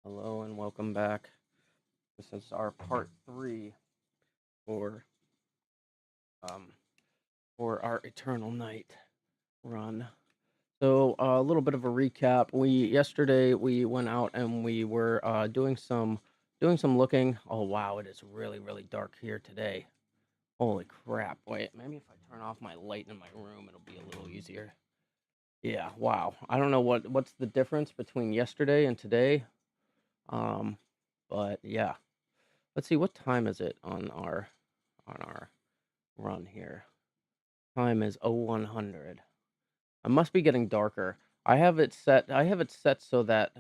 Hello and welcome back. This is our part three for um for our Eternal Night run. So a little bit of a recap. Yesterday we went out and we were doing some looking. Oh wow, it is really dark here today. Holy crap! Wait, maybe if I turn off my light in my room, it'll be a little easier. Yeah, wow. I don't know what's the difference between yesterday and today. Um, but yeah. Let's see, what time is it on our run here? Time is 0100. I must be getting darker. I have it set so that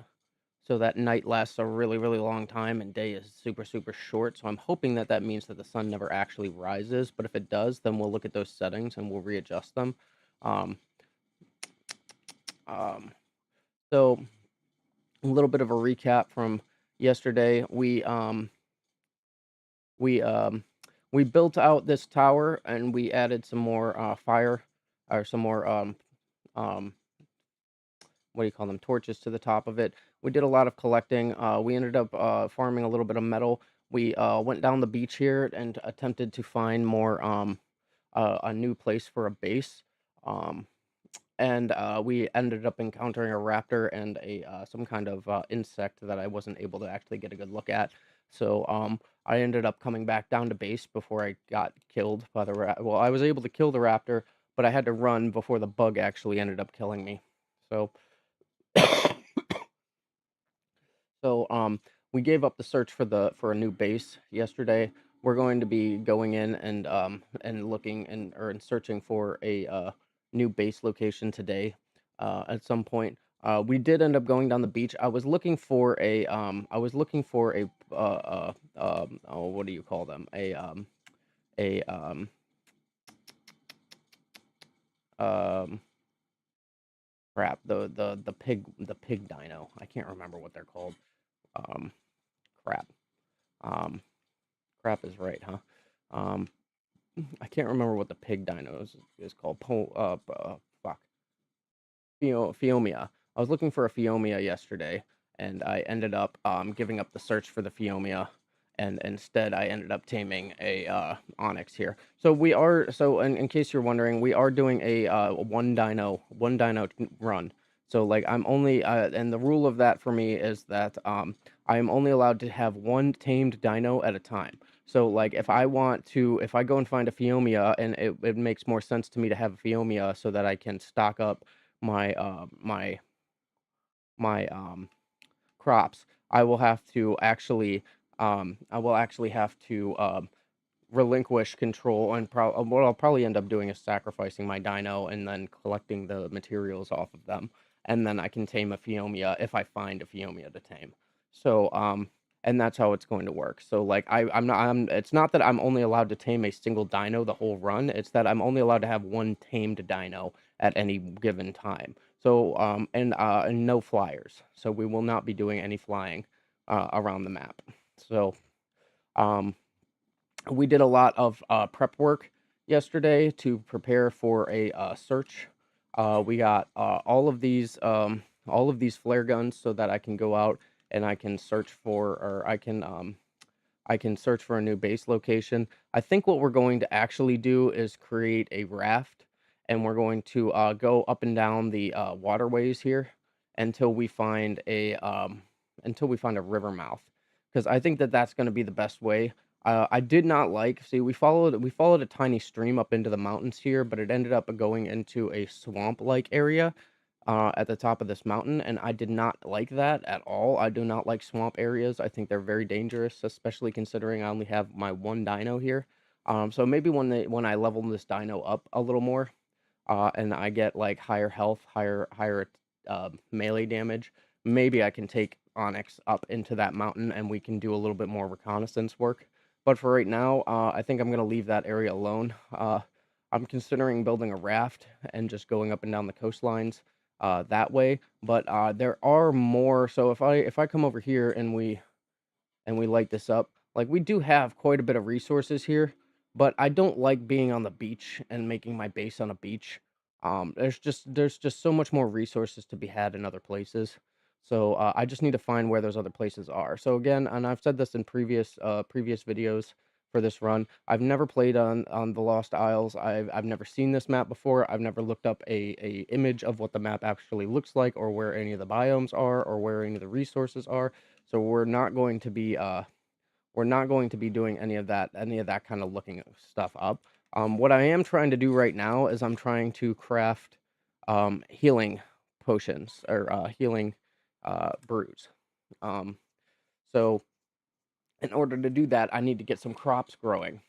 night lasts a really long time and day is super short. So I'm hoping that that means that the sun never actually rises, but if it does, then we'll look at those settings and we'll readjust them. Um um so a little bit of a recap from yesterday. We built out this tower and we added some more fire or some more um what do you call them, torches to the top of it. We did a lot of collecting. We ended up farming a little bit of metal. We went down the beach here and attempted to find more a new place for a base. Um and we ended up encountering a raptor and a some kind of insect that I wasn't able to actually get a good look at. So I ended up coming back down to base before I got killed by the well, I was able to kill the raptor, but I had to run before the bug actually ended up killing me. So so we gave up the search for a new base yesterday. We're going to be going in and looking and searching for a new base location today. At some point, we did end up going down the beach. I was looking for a oh, what do you call them? A um crap, the pig dino. I can't remember what they're called. Um crap. Um Crap is right, huh? Um, I can't remember what the pig dino is called. Fuck. Phiomia. I was looking for a Phiomia yesterday, and I ended up giving up the search for the Phiomia, and instead I ended up taming a onyx here. In case you're wondering, we are doing a one dino run. So like I'm only and the rule of that for me is that I am only allowed to have one tamed dino at a time. So like if I go and find a Phiomia, and it makes more sense to me to have a Phiomia so that I can stock up my my crops, I will actually have to relinquish control, and what I'll probably end up doing is sacrificing my dino and then collecting the materials off of them, and then I can tame a Phiomia if I find a Phiomia to tame. So and that's how it's going to work. So like I'm not I'm it's not that I'm only allowed to tame a single dino the whole run. It's that I'm only allowed to have one tamed dino at any given time. So and no flyers. So we will not be doing any flying around the map. So um we did a lot of prep work yesterday to prepare for a search. We got all of these flare guns so that I can go out and I can search for, or I can search for a new base location. I think what we're going to actually do is create a raft, and we're going to go up and down the waterways here until we find a river mouth, because I think that that's going to be the best way. I did not like. See, we followed a tiny stream up into the mountains here, but it ended up going into a swamp-like area at the top of this mountain, and I did not like that at all. I do not like swamp areas. I think they're very dangerous, especially considering I only have my one dino here. So maybe when I level this dino up a little more, and I get like higher health, higher melee damage, maybe I can take Onyx up into that mountain and we can do a little bit more reconnaissance work. But for right now, I think I'm gonna leave that area alone. I'm considering building a raft and just going up and down the coastlines that way. But there are more. So if I come over here and we light this up, like we do have quite a bit of resources here, but I don't like being on the beach and making my base on a beach. There's just so much more resources to be had in other places. So I just need to find where those other places are. So again, and I've said this in previous videos for this run, I've never played on the Lost Isles. I've never seen this map before. I've never looked up a image of what the map actually looks like, or where any of the biomes are, or where any of the resources are. So we're not going to be doing any of that kind of looking stuff up. What I am trying to do right now is I'm trying to craft healing potions, or healing brews. Um, so in order to do that, I need to get some crops growing.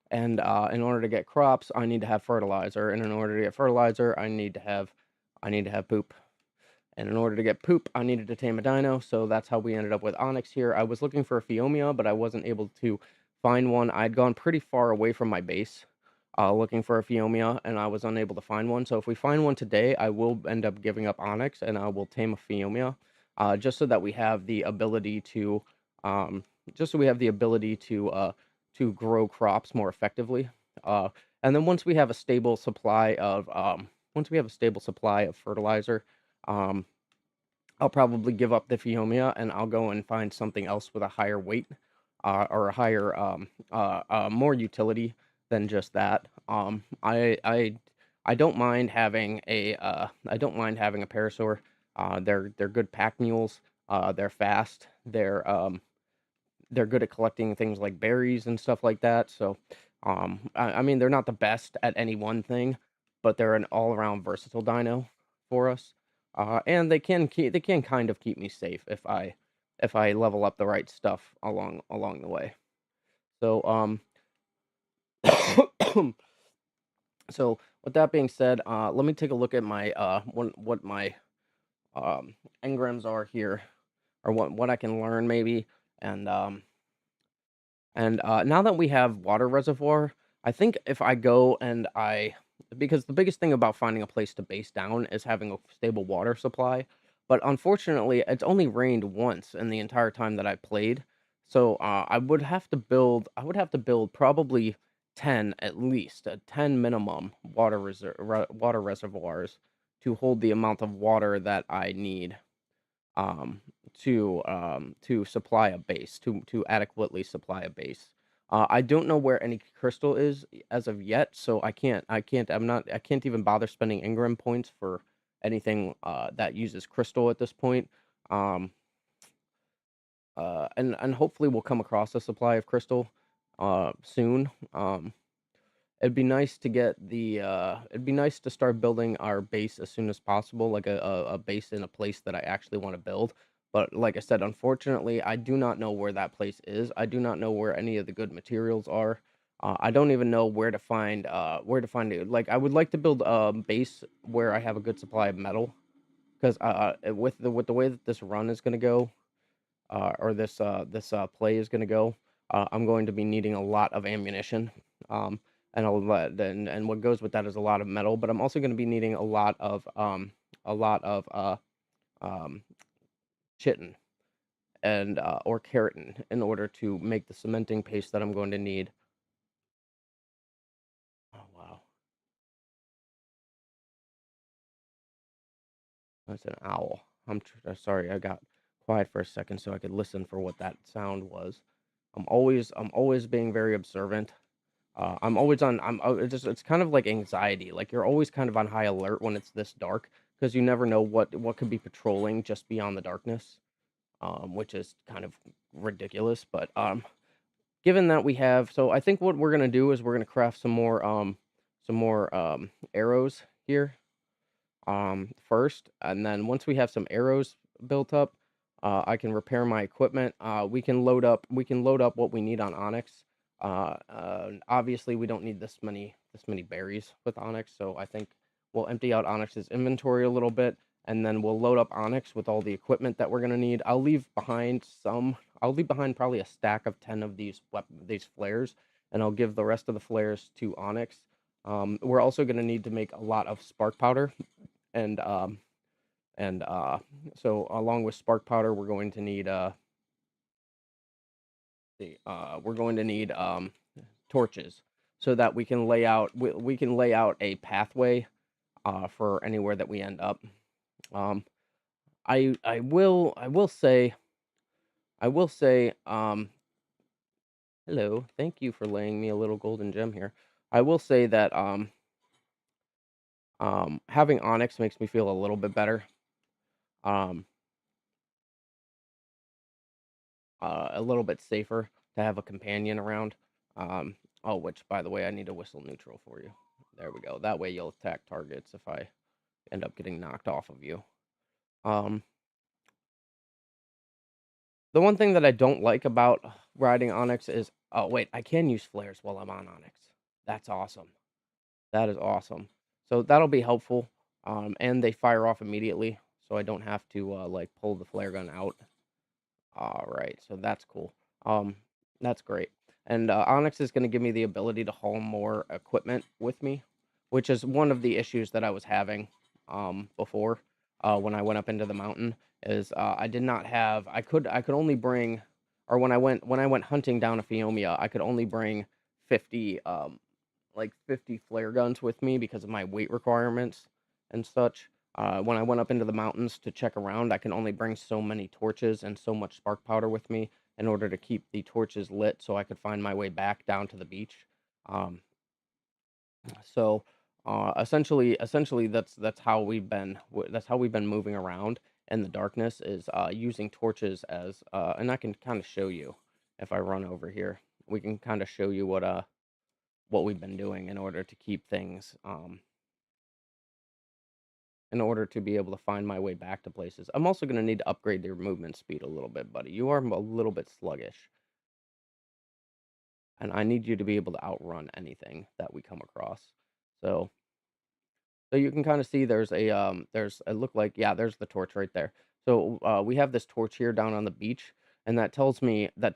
And in order to get crops, I need to have fertilizer. And in order to get fertilizer, I need to have poop. And in order to get poop, I needed to tame a dino, so that's how we ended up with Onyx here. I was looking for a Phiomia, but I wasn't able to find one. I'd gone pretty far away from my base looking for a Phiomia, and I was unable to find one. So if we find one today, I will end up giving up Onyx, and I will tame a Phiomia, just so that we have the ability to, um, just so we have the ability to grow crops more effectively. And then once we have a stable supply of fertilizer, um, I'll probably give up the Phiomia and I'll go and find something else with a higher weight, or a higher, more utility than just that. I don't mind having I don't mind having a Parasaur. They're good pack mules. They're fast. They're good at collecting things like berries and stuff like that. So, I mean, they're not the best at any one thing, but they're an all-around versatile dino for us. And they can kind of keep me safe if I level up the right stuff along the way. So, so with that being said, let me take a look at my what my engrams are here, or what I can learn maybe, and now that we have water reservoir, I think if I go and because the biggest thing about finding a place to base down is having a stable water supply. But unfortunately, it's only rained once in the entire time that I played. So I would have to build probably 10 at least, 10 minimum water reservoirs to hold the amount of water that I need, um, to supply a base, to adequately supply a base. I don't know where any crystal is as of yet, so I can't even bother spending Ingram points for anything that uses crystal at this point. Um, and hopefully we'll come across a supply of crystal soon. It'd be nice to start building our base as soon as possible, like a base in a place that I actually want to build. But like I said, unfortunately, I do not know where that place is. I do not know where any of the good materials are. I don't even know where to find it. Like, I would like to build a base where I have a good supply of metal, because with the way that this run is gonna go, or this play is going to go, I'm going to be needing a lot of ammunition, and and what goes with that is a lot of metal. But I'm also going to be needing a lot of um, chitin and or keratin in order to make the cementing paste that I'm going to need. Oh wow, that's an owl. Sorry, I got quiet for a second so I could listen for what that sound was. I'm always being very observant. I'm always on. It's kind of like anxiety. Like, you're always kind of on high alert when it's this dark, because you never know what could be patrolling just beyond the darkness. Which is kind of ridiculous. But given that we have, so I think what we're gonna do is we're gonna craft some more arrows here first, and then once we have some arrows built up, I can repair my equipment. We can load up what we need on Onyx. Obviously, we don't need this many berries with Onyx, so I think we'll empty out Onyx's inventory a little bit, and then we'll load up Onyx with all the equipment that we're gonna need. I'll leave behind probably a stack of 10 of these flares, and I'll give the rest of the flares to Onyx. We're also gonna need to make a lot of spark powder, and and so along with spark powder, we're going to need torches, so that we can lay out a pathway for anywhere that we end up. Um, I will say, hello, thank you for laying me a little golden gem here. I will say that having onyx makes me feel a little bit better. Um, a little bit safer to have a companion around. Um, oh, which by the way, I need to whistle neutral for you. There we go. That way you'll attack targets if I end up getting knocked off of you. Um, the one thing that I don't like about riding onyx is, oh wait, I can use flares while I'm on onyx. That's awesome. That is awesome. So that'll be helpful. And they fire off immediately, so I don't have to like pull the flare gun out. All right, so that's cool. Um, that's great. And Onyx is going to give me the ability to haul more equipment with me, which is one of the issues that I was having before when I went up into the mountain. Is I did not have I could only bring, or when I went hunting down a Phiomia, I could only bring 50 50 flare guns with me because of my weight requirements and such. When I went up into the mountains to check around, I can only bring so many torches and so much spark powder with me in order to keep the torches lit so I could find my way back down to the beach. Um, so essentially that's how that's how we've been moving around in the darkness is using torches as and I can kind of show you if I run over here. We can kind of show you what we've been doing in order to keep things in order to be able to find my way back to places. I'm also going to need to upgrade your movement speed a little bit, buddy. You are a little bit sluggish, and I need you to be able to outrun anything that we come across. So, so you can kind of see there's it look like, yeah, there's the torch right there. So we have this torch here down on the beach, and that tells me that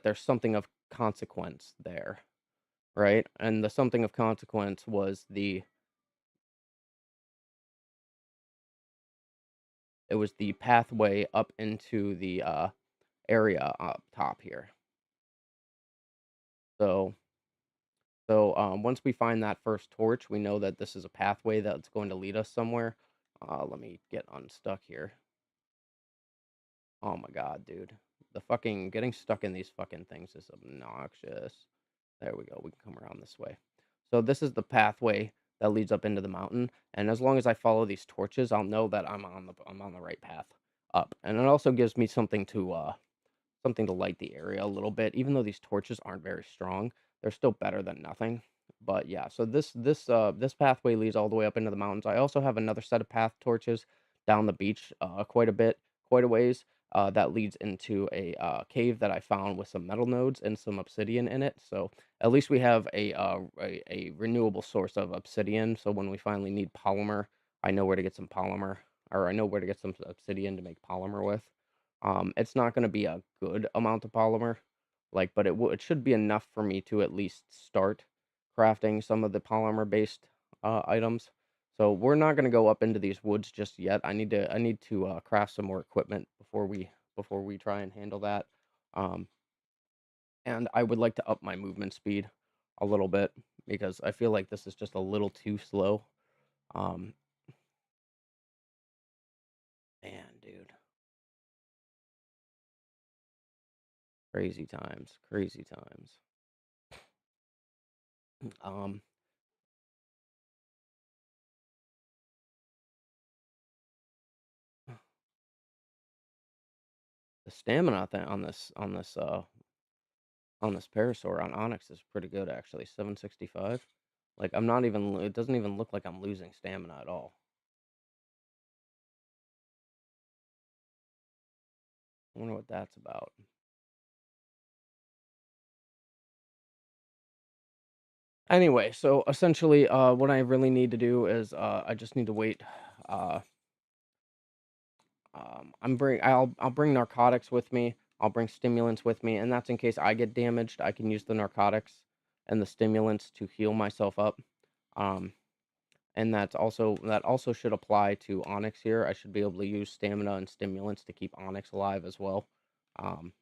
there's something of consequence there, right? And the something of consequence was the pathway up into the area up top here. So once we find that first torch, we know that this is a pathway that's going to lead us somewhere. Let me get unstuck here. Oh my god, dude. The fucking getting stuck in these fucking things is obnoxious. There we go. We can come around this way. So this is the pathway that leads up into the mountain, and as long as I follow these torches, I'll know that I'm on the right path up. And it also gives me something to light the area a little bit. Even though these torches aren't very strong, they're still better than nothing. But yeah, so this pathway leads all the way up into the mountains. I also have another set of path torches down the beach, quite a ways. That leads into a cave that I found with some metal nodes and some obsidian in it. So at least we have a renewable source of obsidian. So when we finally need polymer, I know where to get some polymer, or I know where to get some obsidian to make polymer with. It's not gonna be a good amount of polymer, like, but it should be enough for me to at least start crafting some of the polymer-based, items. So we're not gonna go up into these woods just yet. I need to craft some more equipment before we try and handle that. Um, and I would like to up my movement speed a little bit because I feel like this is just a little too slow. Um, man, dude, crazy times, crazy times. Um The stamina thing on this Parasaur on Onyx is pretty good actually. 765. Like I'm not even it doesn't even look like I'm losing stamina at all. I wonder what that's about. Anyway, so essentially what I really need to do is I just need to wait. Uh I'll bring narcotics with me. I'll bring stimulants with me, and that's in case I get damaged. I can use the narcotics and the stimulants to heal myself up. Um and that also should apply to Onyx here. I should be able to use stamina and stimulants to keep Onyx alive as well. Um,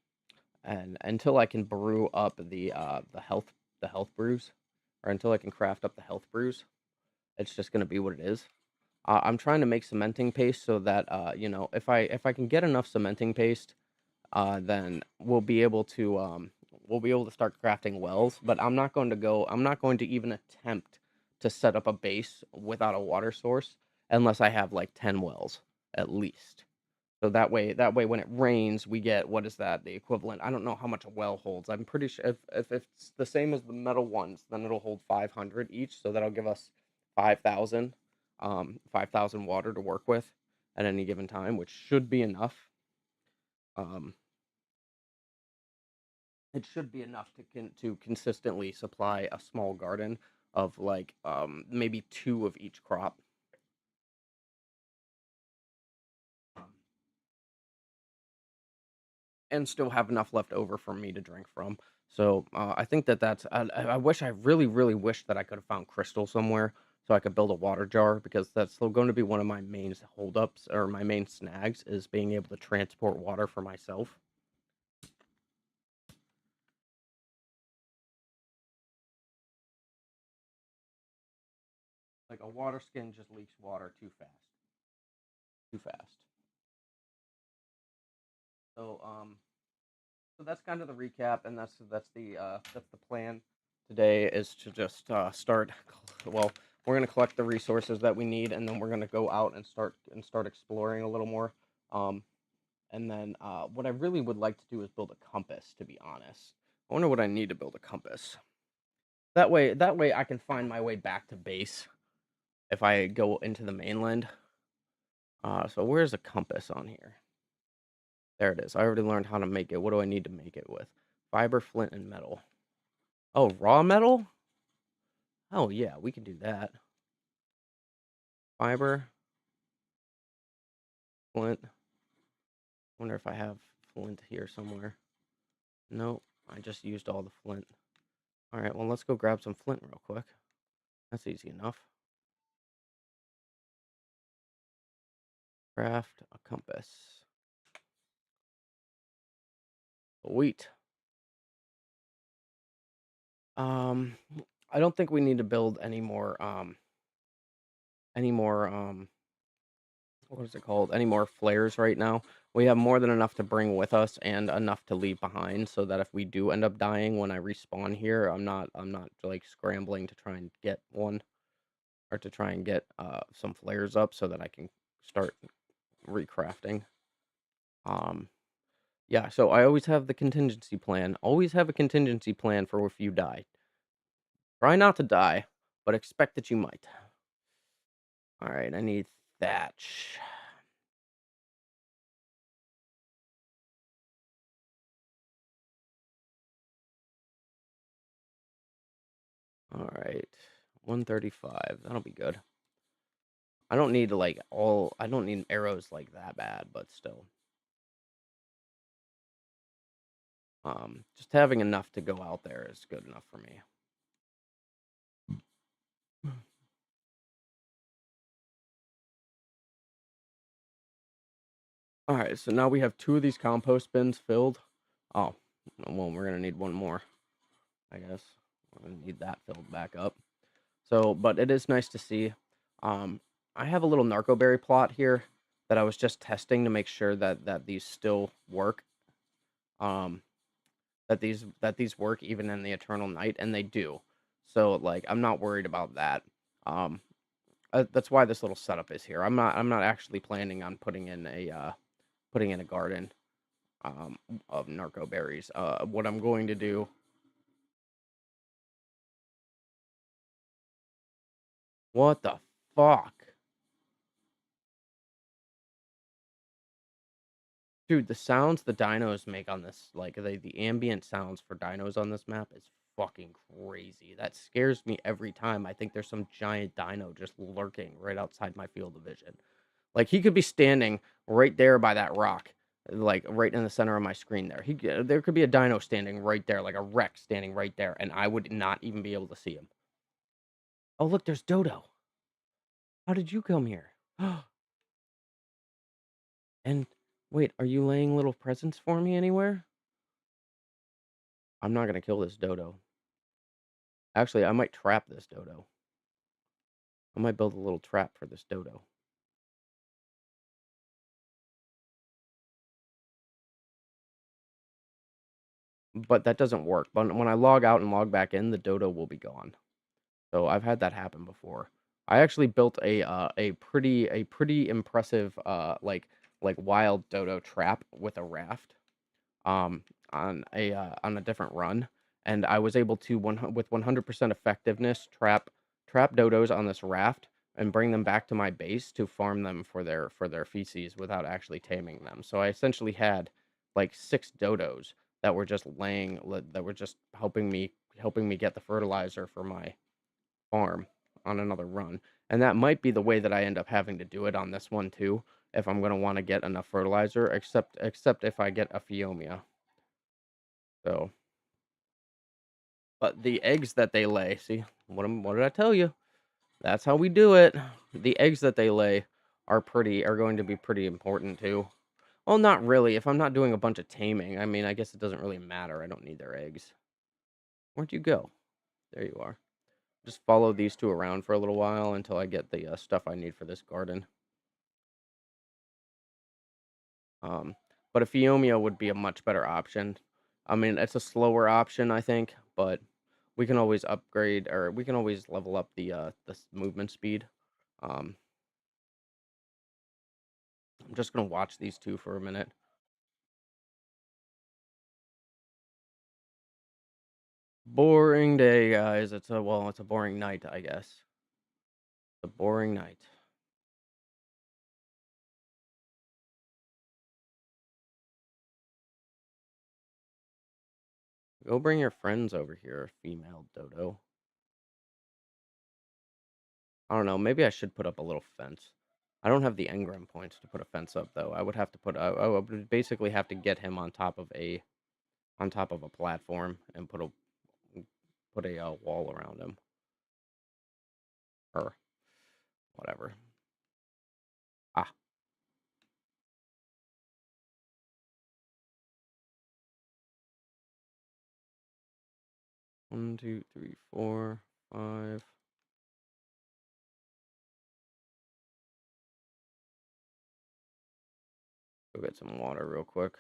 and until I can brew up the health brews, or until I can craft up the health brews, it's just gonna be what it is. I'm trying to make cementing paste so that if I can get enough cementing paste, then we'll be able to start crafting wells. But I'm not going to even attempt to set up a base without a water source unless I have like 10 wells at least. So that way when it rains, we get, what is that? The equivalent. I don't know how much a well holds. I'm pretty sure if it's the same as the metal ones, then it'll hold 500 each. So that'll give us 5,000, 5,000 water to work with at any given time, which should be enough. Um, it should be enough to consistently supply a small garden of like maybe two of each crop. Um, and still have enough left over for me to drink from. So I think that's. I wish I really, really wish that I could have found crystal somewhere so I could build a water jar because that's still going to be one of my main holdups or my main snags is being able to transport water for myself. Like a water skin just leaks water too fast, too fast. So so that's kind of the recap, and that's the plan today is to just start. Well, we're gonna collect the resources that we need, and then we're gonna go out and start exploring a little more. Um, and then what I really would like to do is build a compass. To be honest, I wonder what I need to build a compass. That way I can find my way back to base if I go into the mainland. So where's a compass on here? There it is. I already learned how to make it. What do I need to make it with? Fiber, flint, and metal. Oh, raw metal? Oh, yeah, we can do that. Fiber, flint. Wonder if I have flint here somewhere. Nope, I just used all the flint. All right, well, let's go grab some flint real quick. That's easy enough. Craft a compass. Wheat. Um, I don't think we need to build any more what is it called? Any more flares right now. We have more than enough to bring with us and enough to leave behind so that if we do end up dying when I respawn here, I'm not like scrambling to try and get one or to try and get some flares up so that I can start recrafting. Um yeah, so I always have the contingency plan. Always have a contingency plan for if you die. Try not to die, but expect that you might. All right, I need thatch. All right. 135. That'll be good. I don't need arrows like that bad, but still. Just having enough to go out there is good enough for me. All right, so now we have two of these compost bins filled. Oh, well, we're gonna need one more, I guess. We're gonna need that filled back up. So, but it is nice to see. Um, I have a little narcoberry plot here that I was just testing to make sure that these still work. Um, that these work even in the eternal night, and they do. So like I'm not worried about that. Um, that's why this little setup is here. I'm not actually planning on putting in a garden of narco berries. What I'm going to do. What the fuck, dude? The sounds the dinos make on this, like the ambient sounds for dinos on this map, is fucking crazy. That scares me every time. I think there's some giant dino just lurking right outside my field of vision. Like he could be standing right there by that rock, like right in the center of my screen there. There could be a dino standing right there, like a Rex standing right there, and I would not even be able to see him. Oh, look, there's Dodo. How did you come here? And wait, are you laying little presents for me anywhere? I'm not gonna kill this Dodo. Actually, I might trap this Dodo. I might build a little trap for this Dodo. but that doesn't work. But when I log out and log back in, the dodo will be gone. So I've had that happen before. I actually built a pretty impressive like wild dodo trap with a raft um on a different run, and I was able to with 100% effectiveness trap dodos on this raft and bring them back to my base to farm them for their feces without actually taming them. So I essentially had like 6 dodos that were just that were just helping me get the fertilizer for my farm on another run. And that might be the way that I end up having to do it on this one too, if I'm gonna want to get enough fertilizer, except if I get a Phiomia. So, but the eggs that they lay, see, what did I tell you? That's how we do it. The eggs that they lay are going to be pretty important too. Well, not really. If I'm not doing a bunch of taming, I mean, I guess it doesn't really matter. I don't need their eggs. Where'd you go? There you are. Just follow these two around for a little while until I get the stuff I need for this garden. Um, but a Phiomia would be a much better option. I mean, it's a slower option, I think, but we can always upgrade or we can always level up the movement speed. Um, I'm just gonna watch these two for a minute. Boring day, guys. It's a boring night, I guess. A boring night. Go bring your friends over here, female dodo. I don't know. Maybe I should put up a little fence. I don't have the engram points to put a fence up though. I would have to I would basically have to get him on top of a platform and put a wall around him or whatever. Ah, 1, 2, 3, 4, 5. Go get some water real quick.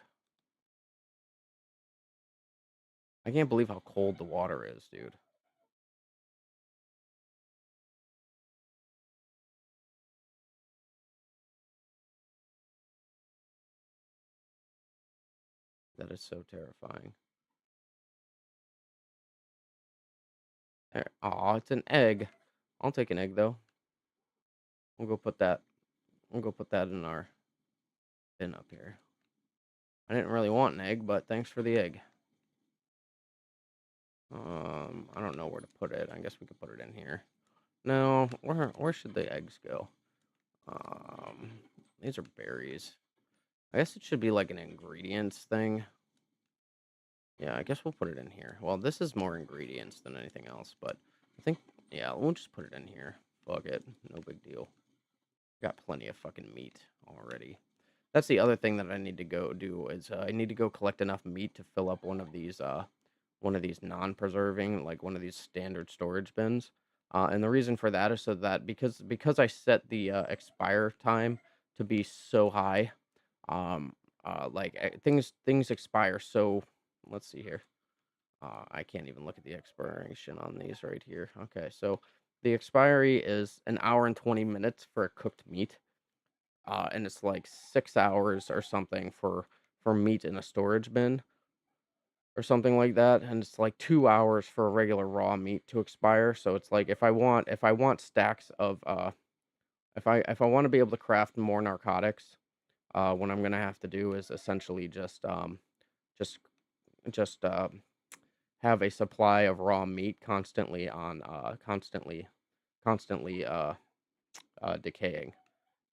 I can't believe how cold the water is, dude. That is so terrifying. Aw, it's an egg. I'll take an egg though. We'll go put that. We'll go put that in our bin up here. I didn't really want an egg, but thanks for the egg. I don't know where to put it. I guess we could put it in here. No, where should the eggs go? Um, these are berries. I guess it should be like an ingredients thing. Yeah, I guess we'll put it in here. Well, this is more ingredients than anything else, but I think, yeah, we'll just put it in here. Fuck it. No big deal. Got plenty of fucking meat already. That's the other thing that I need to go do is I need to go collect enough meat to fill up one of these non-preserving, like one of these standard storage bins. And the reason for that is so that because I set the expire time to be so high, um, things expire. So let's see here. I can't even look at the expiration on these right here. Okay, so the expiry is an hour and 20 minutes for a cooked meat, and it's like 6 hours or something for meat in a storage bin or something like that, and it's like 2 hours for a regular raw meat to expire. So it's like if I want stacks of if I want to be able to craft more narcotics, what I'm gonna have to do is essentially just just have a supply of raw meat constantly decaying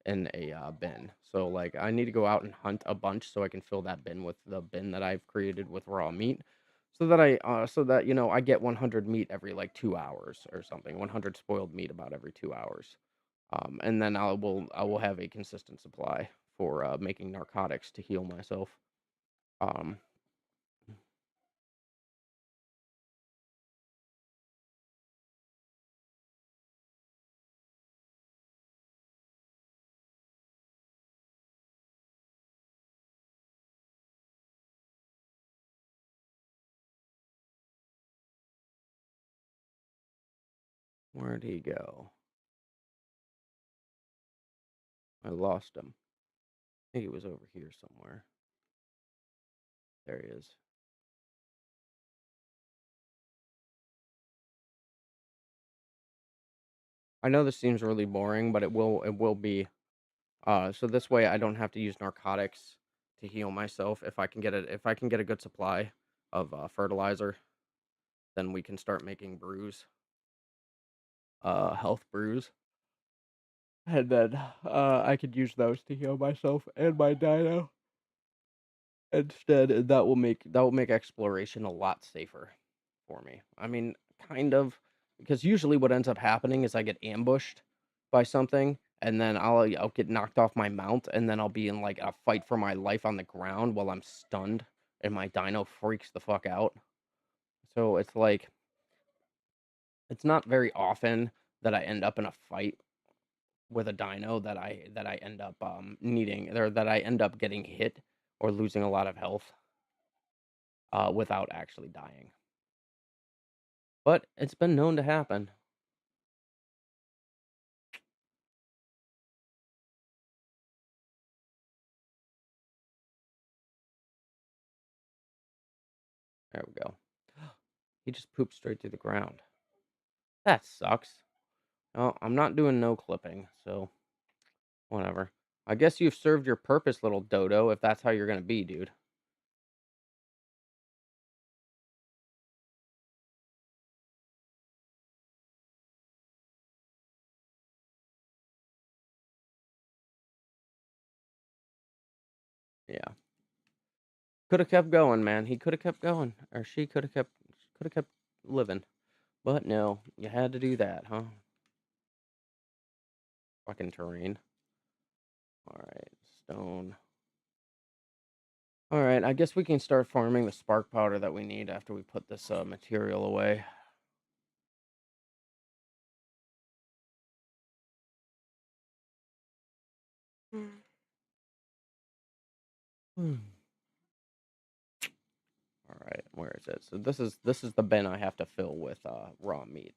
in a bin. So like I need to go out and hunt a bunch so I can fill that bin with the bin that I've created with raw meat. So that I get 100 meat every like 2 hours or something. 100 spoiled meat about every 2 hours. And then I will have a consistent supply for making narcotics to heal myself. Um Where'd he go? I lost him. I think he was over here somewhere. There he is. I know this seems really boring, but it will be. So this way I don't have to use narcotics to heal myself. If I can get a good supply of fertilizer, then we can start making brews, health brews, and then I could use those to heal myself and my dino instead, and that will make exploration a lot safer for me. I mean, kind of, because usually what ends up happening is I get ambushed by something, and then I'll get knocked off my mount, and then I'll be in like a fight for my life on the ground while I'm stunned, and my dino freaks the fuck out. So it's like it's not very often that I end up in a fight with a dino that I end up needing, or that I end up getting hit or losing a lot of health without actually dying. But it's been known to happen. There we go. He just pooped straight through the ground. That sucks. Oh, I'm not doing no clipping, so whatever. I guess you've served your purpose, little dodo, if that's how you're gonna be, dude. Yeah. Could have kept going, man. He could have kept going, or she could have kept living. But no, you had to do that, huh? Fucking terrain. All right, stone. All right, I guess we can start farming the spark powder that we need after we put this material away. Hmm. All right, where is it? So this is the bin I have to fill with raw meat,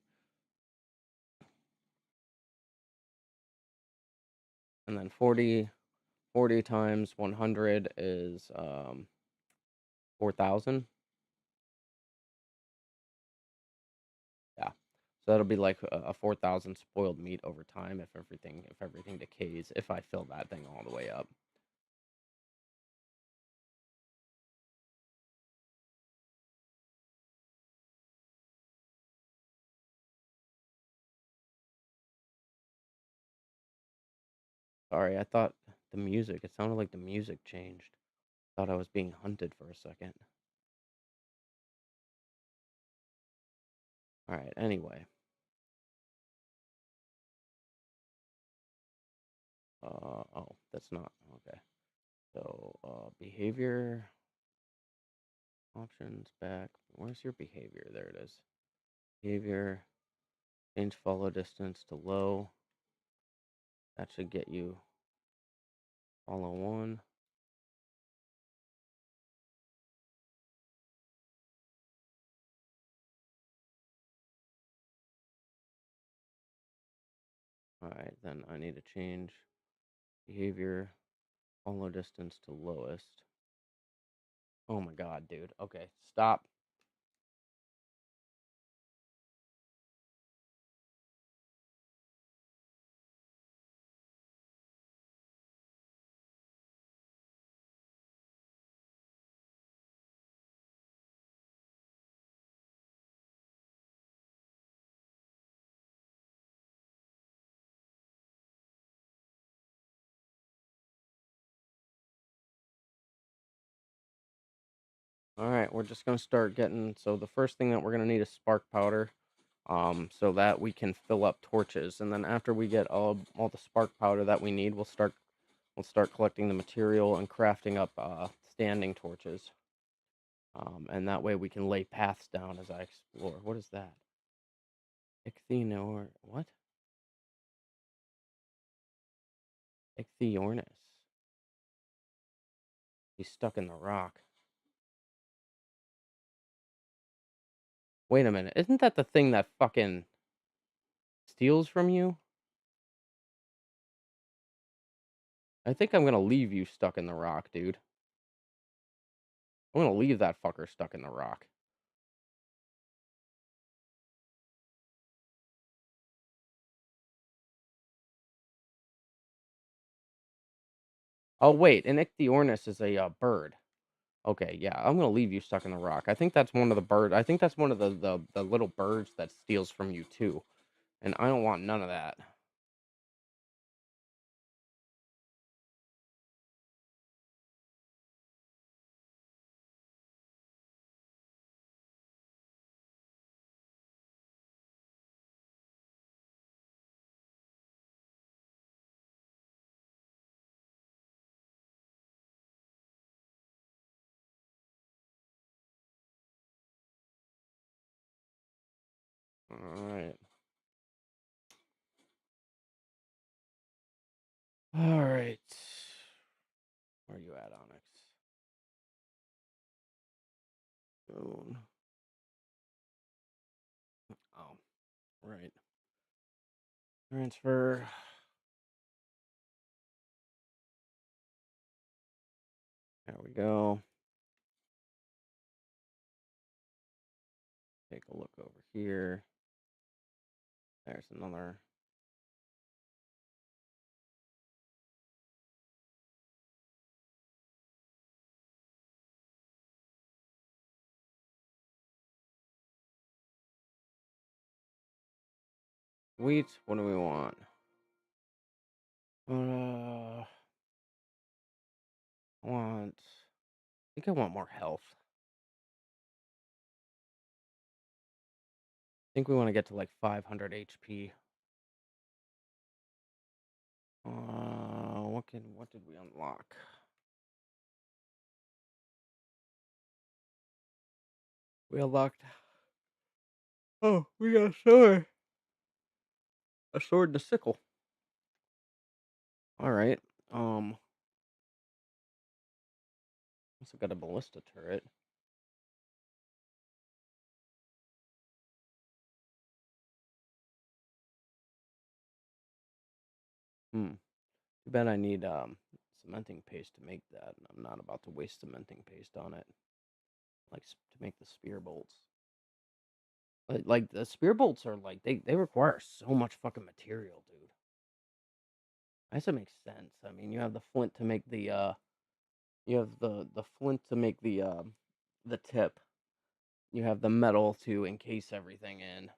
and then 40 times 100 is 4,000. Yeah, so that'll be like a 4,000 spoiled meat over time if everything decays, if I fill that thing all the way up. Sorry, I thought the music. It sounded like the music changed. Thought I was being hunted for a second. All right. Anyway, oh, that's not okay. So, behavior options back. Where's your behavior? There it is. Behavior, change follow distance to low. That should get you follow one. All right, then I need to change behavior, follow distance to lowest. Oh my god, dude. Okay, stop. All right, we're just gonna start getting. So the first thing that we're gonna need is spark powder, so that we can fill up torches, and then after we get all the spark powder that we need, we'll start collecting the material and crafting up standing torches. And that way we can lay paths down as I explore. What is that? Ichthyornis. What? Ichthyornis. He's stuck in the rock. Wait a minute. Isn't that the thing that fucking steals from you, I think I'm gonna leave you stuck in the rock, dude. I'm gonna leave that fucker stuck in the rock. Oh, wait, an ichthyornis is a, bird. Okay, yeah, I'm gonna leave you stuck in the rock. I think that's one of the bird I think that's one of the little birds that steals from you too, and I don't want none of that. Alright. Alright. Where are you at, Onyx? Moon. Oh, right. Transfer. There we go. Take a look over here. There's another. Wheat. What do we want? I want. I think I want more health. I think we want to get to like 500 HP. What did we unlock? We unlocked. Oh, we got a sword. A sword and a sickle. All right. Also got a ballista turret. Hmm. Too bad I need cementing paste to make that, and I'm not about to waste cementing paste on it. Like to make the spear bolts. Like the spear bolts are like they require so much fucking material, dude. I guess it makes sense. I mean, you have the flint to make you have the flint to make the tip. You have the metal to encase everything in.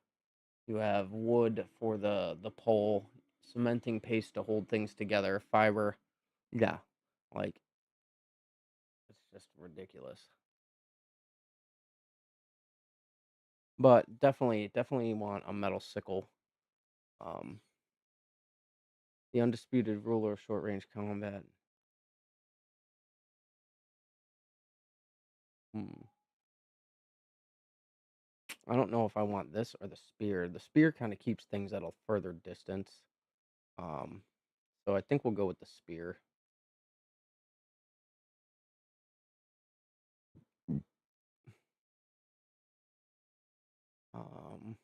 You have wood for the pole, cementing paste to hold things together, fiber. Yeah, like it's just ridiculous. But definitely want a metal sickle. Um, the undisputed ruler of short range combat. Hmm. I don't know if I want this or the spear. The spear kind of keeps things at a further distance. Um, so I think we'll go with the spear. Um,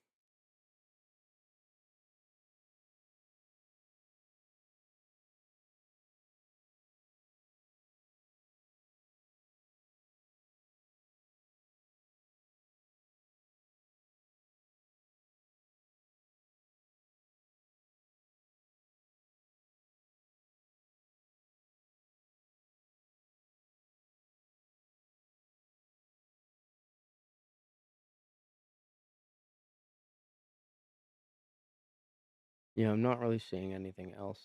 yeah, I'm not really seeing anything else.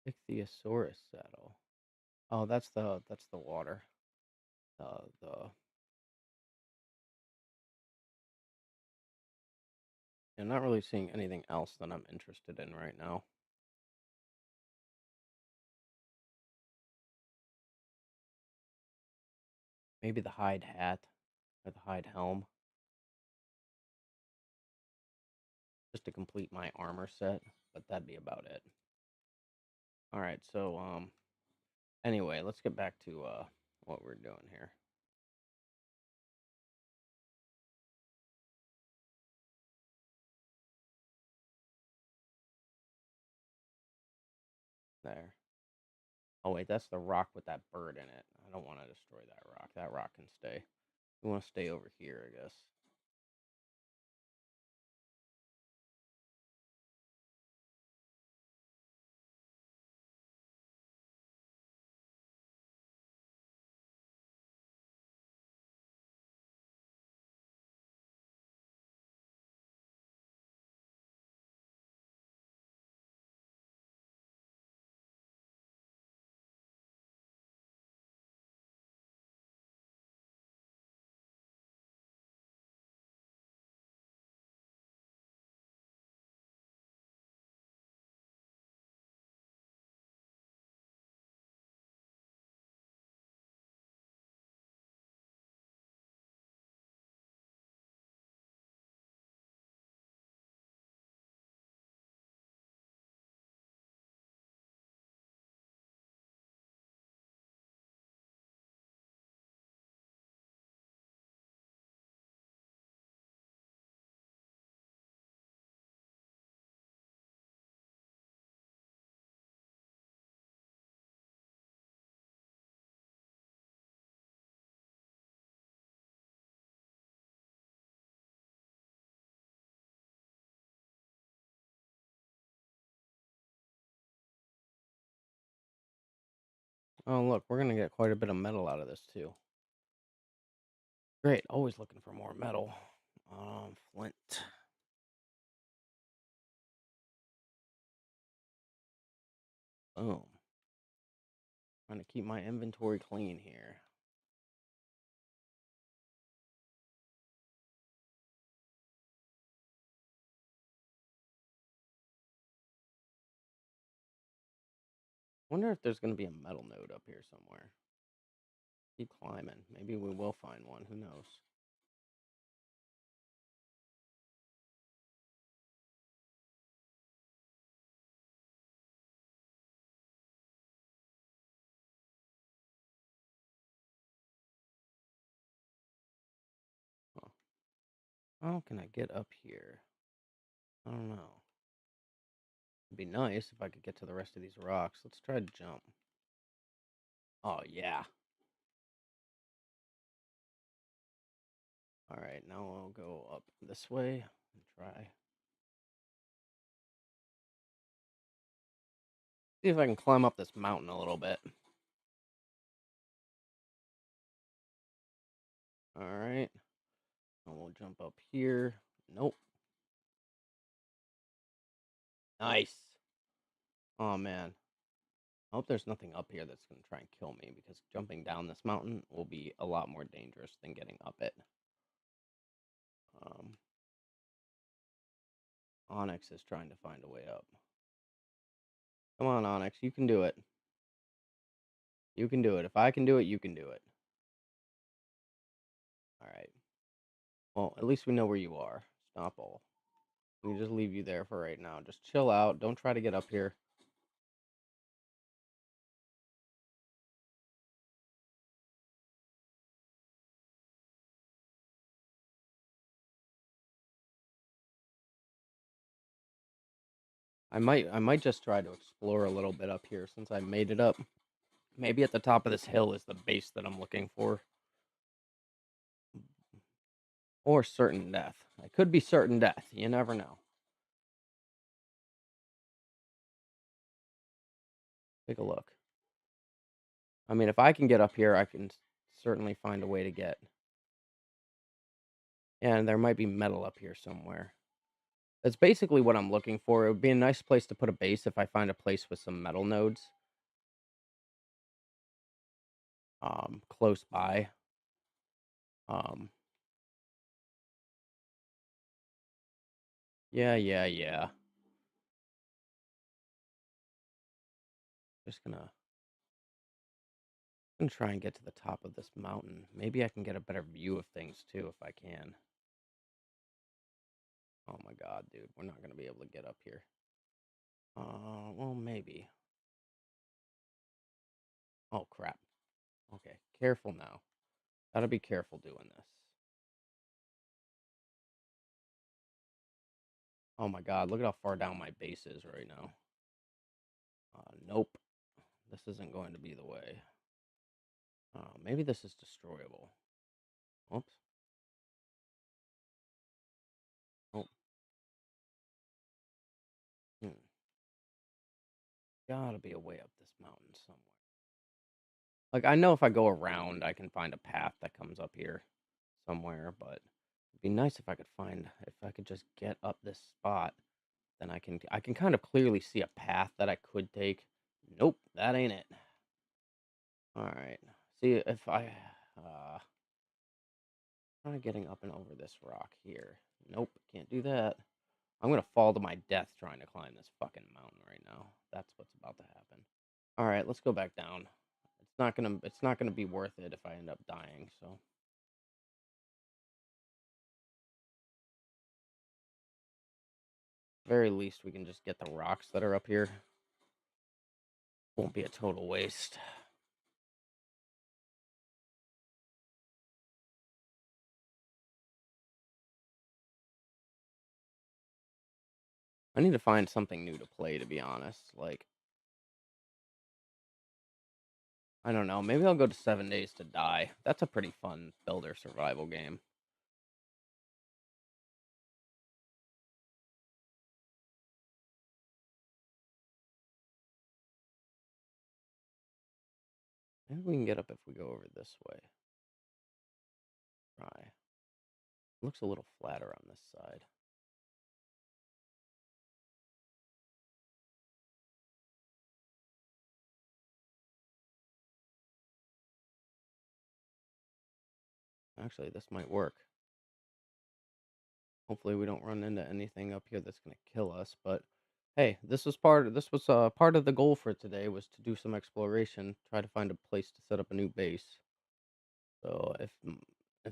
Ichthyosaurus saddle. Oh, that's the water. The I'm not really seeing anything else that I'm interested in right now. Maybe the hide hat or the hide helm, just to complete my armor set, but that'd be about it. All right, so anyway, let's get back to what we're doing here. There. Oh wait, that's the rock with that bird in it. I don't want to destroy that rock. That rock can stay. We want to stay over here, I guess. Oh look, we're gonna get quite a bit of metal out of this too. Great, always looking for more metal. Flint. Boom. Trying to keep my inventory clean here. Wonder if there's gonna be a metal node up here somewhere. Keep climbing. Maybe we will find one. Who knows? Huh. How can I get up here? I don't know. It'd be nice if I could get to the rest of these rocks. Let's try to jump. Oh yeah. All right, now I'll go up this way and try. See if I can climb up this mountain a little bit. All right. And we'll jump up here. Nope. Nice. Oh man. I hope there's nothing up here that's going to try and kill me because jumping down this mountain will be a lot more dangerous than getting up it. Um, Onyx is trying to find a way up. Come on, Onyx. You can do it. You can do it. If I can do it, you can do it. All right. Well, at least we know where you are. Stop all. We can just leave you there for right now. Just chill out. Don't try to get up here. I might just try to explore a little bit up here since I made it up. Maybe at the top of this hill is the base that I'm looking for. Or certain death. It could be certain death. You never know. Take a look. I mean, if I can get up here, I can certainly find a way to get. And there might be metal up here somewhere. That's basically what I'm looking for. It would be a nice place to put a base if I find a place with some metal nodes close by. Um, yeah. Just gonna try and get to the top of this mountain. Maybe I can get a better view of things too if I can. Oh my god, dude, we're not gonna be able to get up here. Well, maybe. Oh crap. Okay, careful now. Gotta be careful doing this. Oh my god, look at how far down my base is right now. Nope. This isn't going to be the way. Maybe this is destroyable. Oops. Oh. Hmm. Gotta be a way up this mountain somewhere. Like, I know if I go around, I can find a path that comes up here somewhere, but it'd be nice if I could if I could just get up this spot, then I can kind of clearly see a path that I could take. Nope, that ain't it. All right. See if try getting up and over this rock here. Nope, can't do that. I'm gonna fall to my death trying to climb this fucking mountain right now. That's what's about to happen. All right, let's go back down. It's not gonna be worth it if I end up dying, so very least we can just get the rocks that are up here. Won't be a total waste. I need to find something new to play, to be honest. Like, I don't know, maybe I'll go to 7 Days to Die. That's a pretty fun builder survival game. Maybe we can get up if we go over this way. Try. Looks a little flatter on this side. Actually, this might work. Hopefully, we don't run into anything up here that's gonna kill us. But hey, this was part of the goal for today was to do some exploration, try to find a place to set up a new base. So if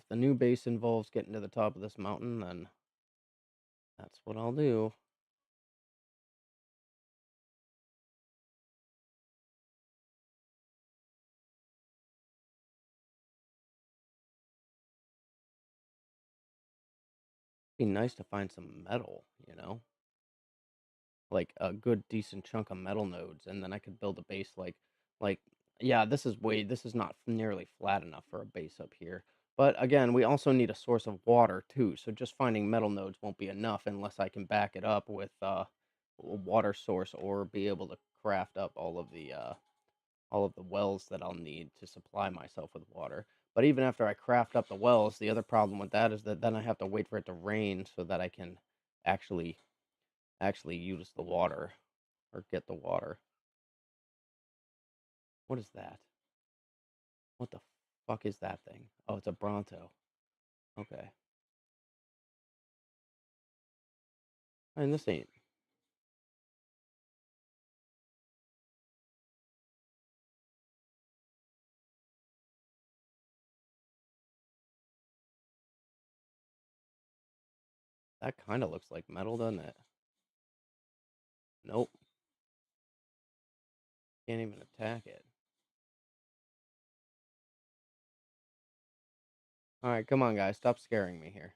the new base involves getting to the top of this mountain, then that's what I'll do. Be nice to find some metal, like a good decent chunk of metal nodes, and then I could build a base like yeah, this is not nearly flat enough for a base up here. But again, we also need a source of water too, so just finding metal nodes won't be enough unless I can back it up with a water source or be able to craft up all of the wells that I'll need to supply myself with water. But even after I craft up the wells, the other problem with that is that then I have to wait for it to rain so that I can actually use the water or get the water. What is that? What the fuck is that thing? Oh, it's a Bronto. Okay. And this ain't. That kind of looks like metal, doesn't it? Nope. Can't even attack it. All right, come on, guys. Stop scaring me here.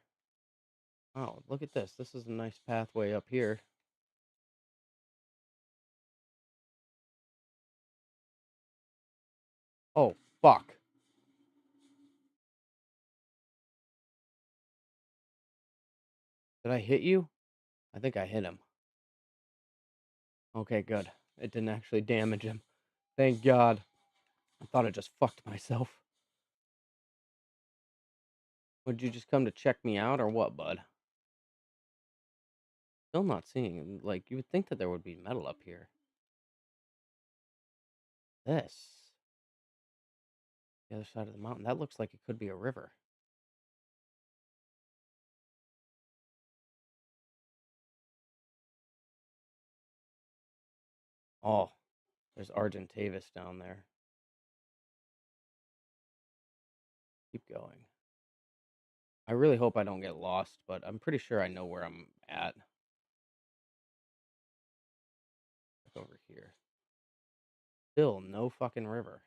Oh, look at this. This is a nice pathway up here. Oh, fuck. Did I hit you? I think I hit him. Okay, good. It didn't actually damage him. Thank God. I thought I just fucked myself. Would you just come to check me out or what, bud? Still not seeing. Like, you would think that there would be metal up here. This. The other side of the mountain. That looks like it could be a river. Oh, there's Argentavis down there. Keep going. I really hope I don't get lost, but I'm pretty sure I know where I'm at. Like over here. Still no fucking river.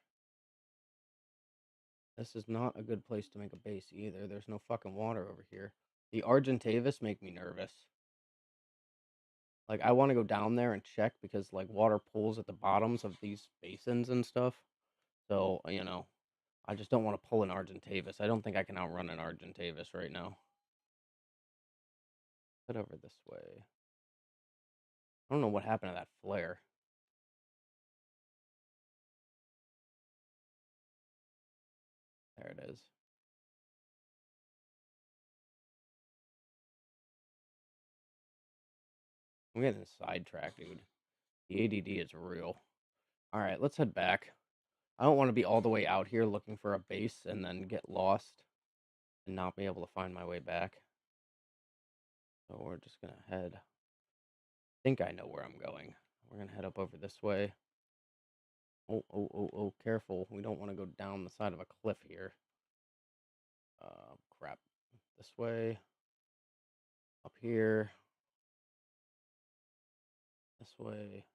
This is not a good place to make a base either. There's no fucking water over here. The Argentavis make me nervous. Like, I wanna go down there and check because, like, water pools at the bottoms of these basins and stuff. So, I just don't wanna pull an Argentavis. I don't think I can outrun an Argentavis right now. Head over this way. I don't know what happened to that flare. There it is. I'm getting sidetracked, dude. The ADD is real. Alright, let's head back. I don't wanna be all the way out here looking for a base and then get lost and not be able to find my way back. So we're just gonna head. Think I know where I'm going. We're gonna head up over this way. Oh, oh, oh, oh, careful. We don't want to go down the side of a cliff here. Crap. This way. Up here. This way.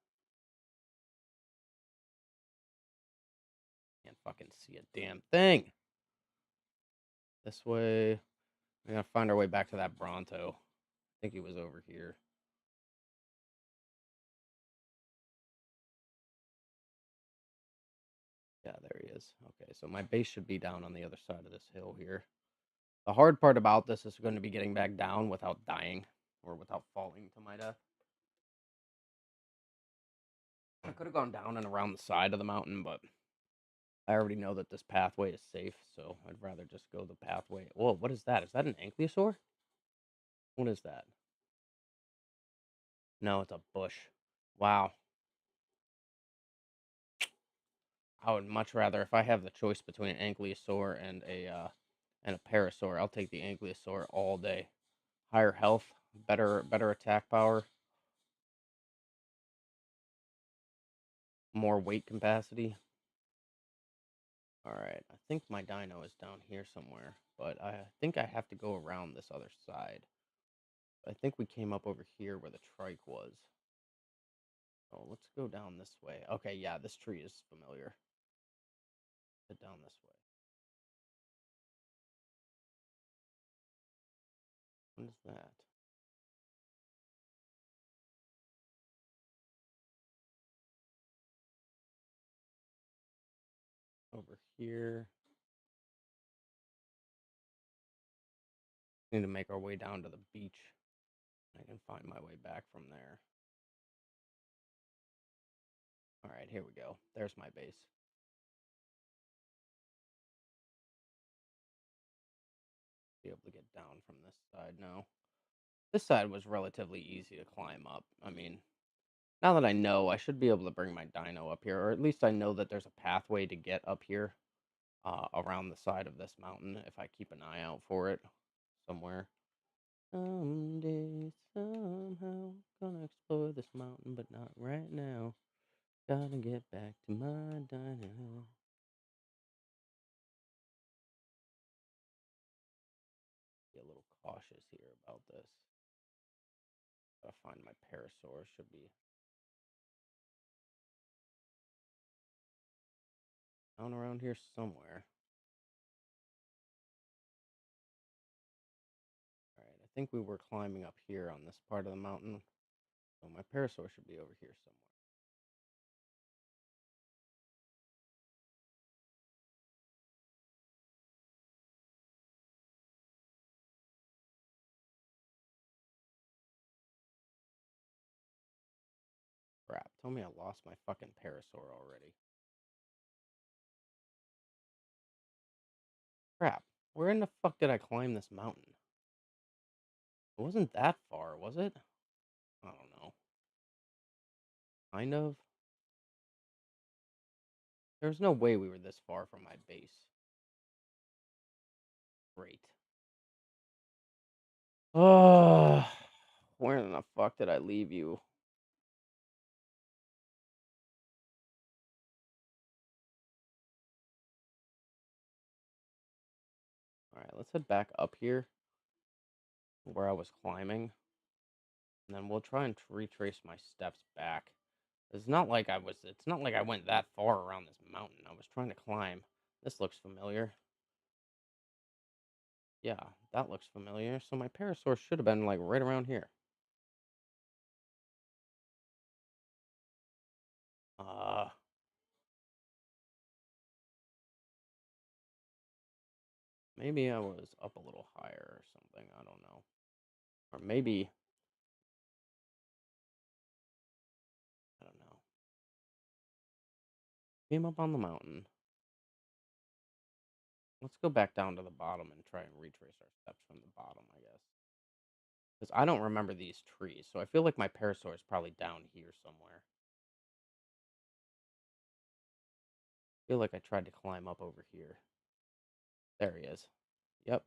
Can't fucking see a damn thing. This way. We gotta find our way back to that Bronto. I think he was over here. Yeah, there he is. Okay, so my base should be down on the other side of this hill here. The hard part about this is going to be getting back down without dying or without falling to my death. I could have gone down and around the side of the mountain, but I already know that this pathway is safe, so I'd rather just go the pathway. Whoa, what is that? Is that an ankylosaur? What is that? No, it's a bush. Wow. I would much rather, if I have the choice between an ankylosaur and a parasaur, I'll take the ankylosaur all day. Higher health, better attack power, more weight capacity. All right, I think my dino is down here somewhere, but I think I have to go around this other side. I think we came up over here where the trike was. Oh, let's go down this way. Okay, yeah, this tree is familiar. Head down this way. What is that? Over here. Need to make our way down to the beach. I can find my way back from there. All right, here we go. There's my base. Be able to get down from this side now. This side was relatively easy to climb up. I mean, now that I know, I should be able to bring my dino up here, or at least I know that there's a pathway to get up here around the side of this mountain if I keep an eye out for it somewhere. Someday, somehow, gonna explore this mountain, but not right now. Gotta get back to my dino. Be a little cautious here about this. Gotta find my parasaur. Should be down around here somewhere. Alright, I think we were climbing up here on this part of the mountain. So my parasaur should be over here somewhere. Crap, tell me I lost my fucking parasaur already. Crap, where in the fuck did I climb this mountain? It wasn't that far, was it? I don't know. Kind of. There's no way we were this far from my base. Great. Oh, where in the fuck did I leave you? Alright, let's head back up here where I was climbing. And then we'll try and retrace my steps back. It's not like I went that far around this mountain. I was trying to climb. This looks familiar. Yeah, that looks familiar. So my parasaur should have been like right around here. Maybe I was up a little higher or something. I don't know. Or maybe, I don't know. Came up on the mountain. Let's go back down to the bottom and try and retrace our steps from the bottom, I guess. Because I don't remember these trees, so I feel like my parasaur is probably down here somewhere. I feel like I tried to climb up over here. There he is. Yep.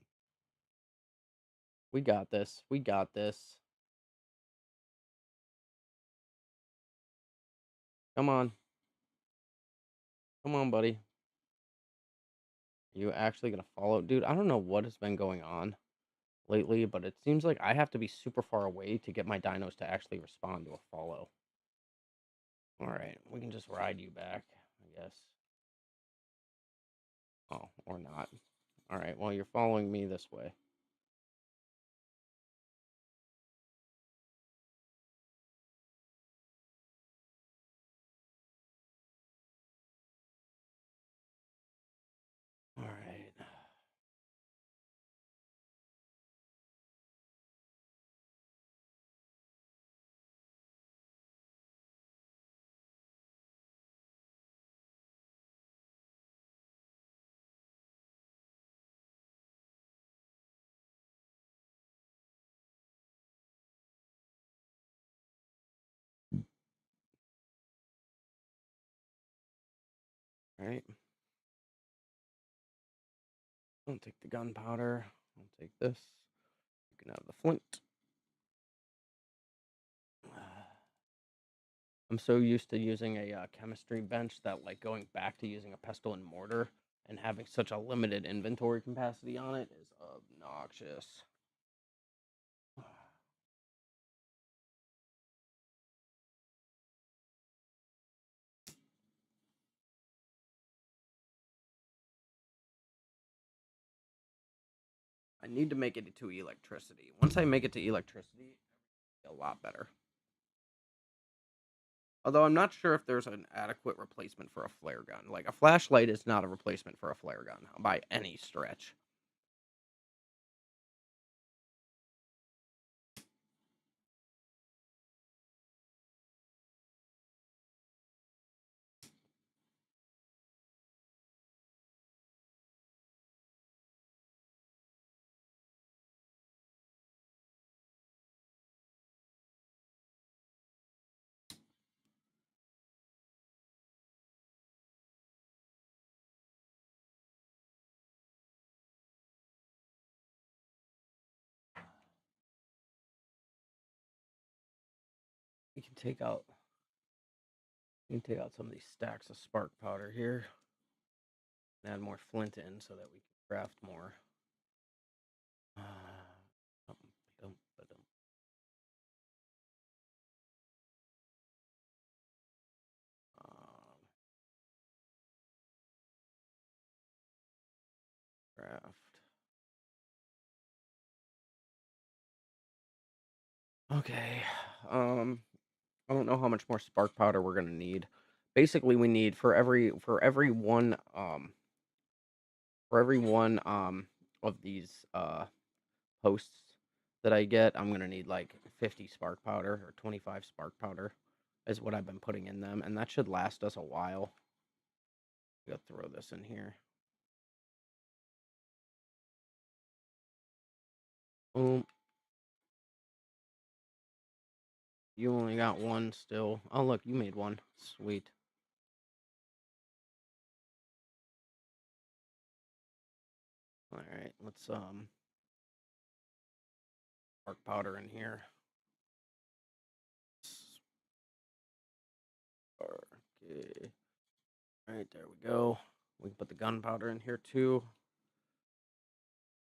We got this. We got this. Come on. Come on, buddy. Are you actually going to follow? Dude, I don't know what has been going on lately, but it seems like I have to be super far away to get my dinos to actually respond to a follow. All right, we can just ride you back, I guess. Oh, or not. All right, well, you're following me this way. All right. All right. I'll take the gunpowder. I'll take this. You can have the flint. I'm so used to using a chemistry bench that, like, going back to using a pestle and mortar and having such a limited inventory capacity on it is obnoxious. I need to make it to electricity. Once I make it to electricity, it'll be a lot better. Although I'm not sure if there's an adequate replacement for a flare gun. Like, a flashlight is not a replacement for a flare gun by any stretch. We can take out some of these stacks of spark powder here. And add more flint in so that we can craft more. Um, craft. Okay. I don't know how much more spark powder we're gonna need. Basically, we need for every one of these posts that I get, I'm gonna need like 50 spark powder or 25 spark powder is what I've been putting in them, and that should last us a while. Go throw this in here. Boom. You only got one still. Oh, look, you made one. Sweet. All right, let's spark powder in here. Okay. All right, there we go. We can put the gunpowder in here too.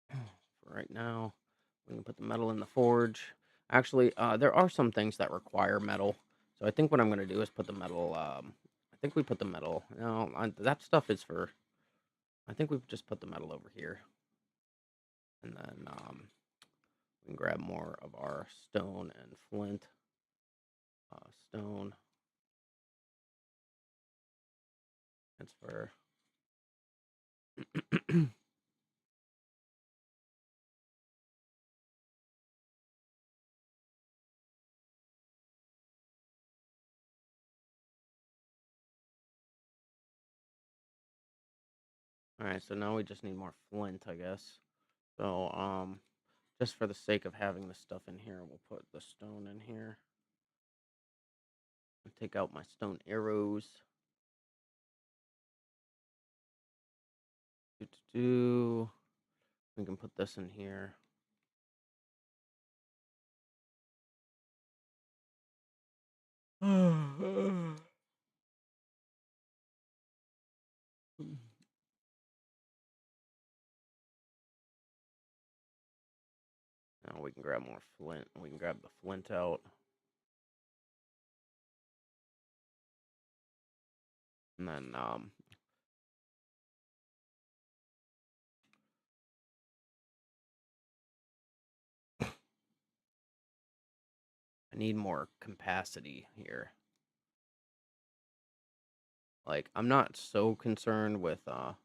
For right now, we can put the metal in the forge. Actually, there are some things that require metal, so I think what I'm gonna do is put the metal. I think we put the metal. No, that stuff is for. I think we just put the metal over here, and then we can grab more of our stone and flint. Stone. Transfer. All right, so now we just need more flint, I guess. So, just for the sake of having the stuff in here, we'll put the stone in here. And take out my stone arrows. Do. We can put this in here. Now we can grab more flint. We can grab the flint out. And then, I need more capacity here. Like, I'm not so concerned with, there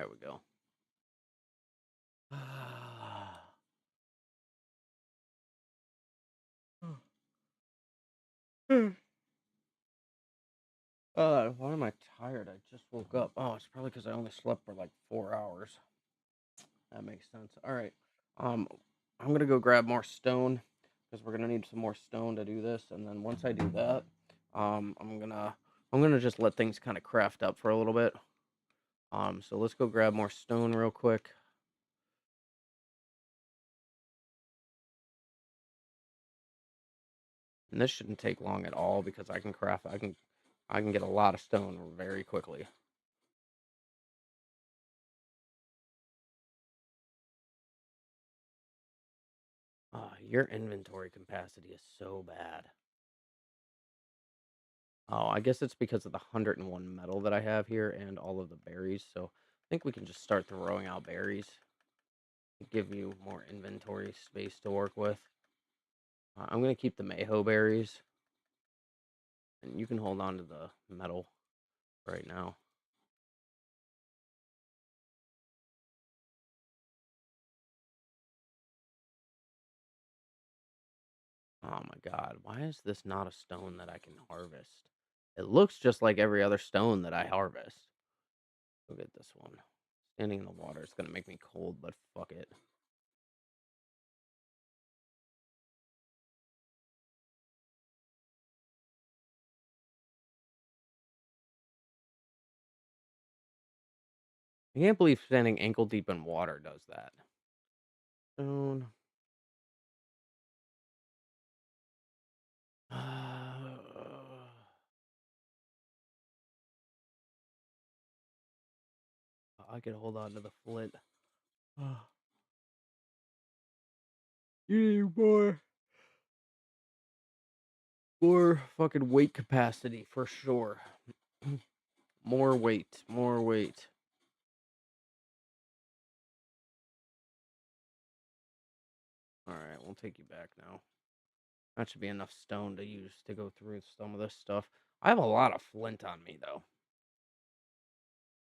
we go. Why am I tired? I just woke up. Oh, it's probably because I only slept for like 4 hours. That makes sense. All right. Um, I'm gonna go grab more stone because we're gonna need some more stone to do this. And then once I do that, I'm gonna just let things kind of craft up for a little bit. So let's go grab more stone real quick. And this shouldn't take long at all because I can craft. I can get a lot of stone very quickly. Your inventory capacity is so bad. Oh, I guess it's because of the 101 metal that I have here and all of the berries. So I think we can just start throwing out berries to give you more inventory space to work with. I'm going to keep the Mayho berries, and you can hold on to the metal right now. Oh my god, why is this not a stone that I can harvest? It looks just like every other stone that I harvest. Look at this one. Standing in the water is going to make me cold, but fuck it. I can't believe standing ankle deep in water does that. Stone. I could hold on to the flint. You need more fucking weight capacity for sure. More weight, more weight. All right, we'll take you back now. That should be enough stone to use to go through some of this stuff. I have a lot of flint on me though.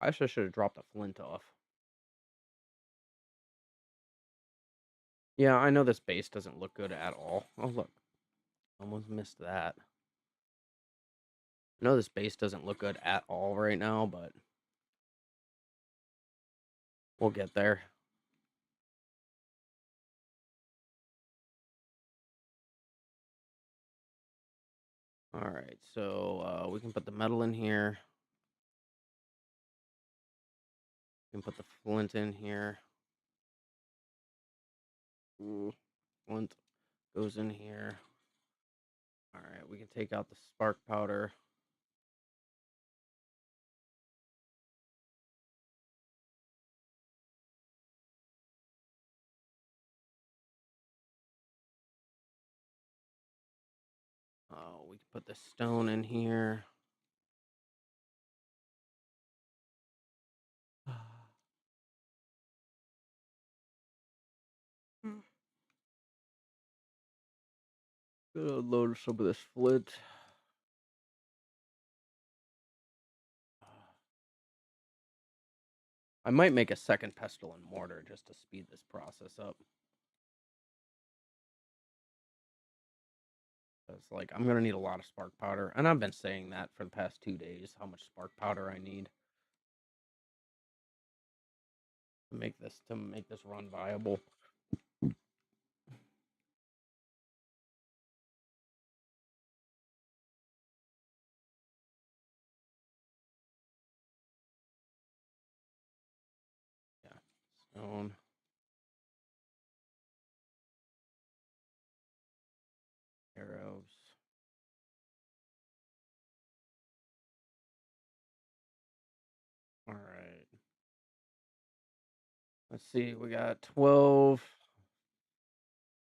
I should have dropped the flint off. Yeah, I know this base doesn't look good at all. Oh look, almost missed that. I know this base doesn't look good at all right now, but we'll get there. All right, so we can put the metal in here. We can put the flint in here. Ooh, flint goes in here. All right, we can take out the spark powder. Put the stone in here. Gonna load some of this flint. I might make a second pestle and mortar just to speed this process up. It's like I'm gonna need a lot of spark powder, and I've been saying that for the past 2 days. How much spark powder I need to make this run viable. Yeah, stone. Arrows. All right. Let's see. We got 12,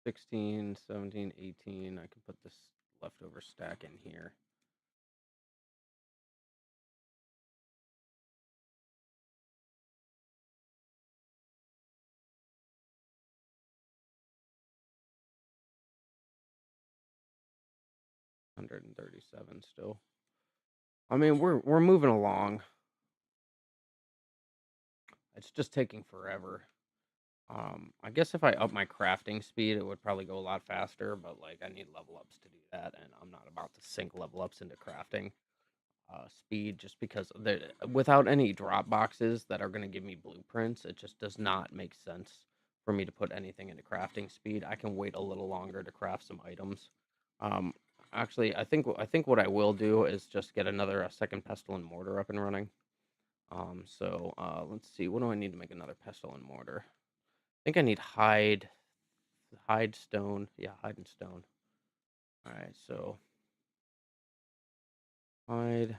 16, 17, 18. I can put this leftover stack in here. $137 still. I mean, we're moving along. It's just taking forever. I guess if I up my crafting speed, it would probably go a lot faster, but like I need level ups to do that, and I'm not about to sink level ups into crafting speed just because without any drop boxes that are going to give me blueprints, it just does not make sense for me to put anything into crafting speed. I can wait a little longer to craft some items. Um, Actually, I think what I will do is just get another second pestle and mortar up and running. Let's see, what do I need to make another pestle and mortar? I think I need hide stone. Yeah, hide and stone. All right, so hide.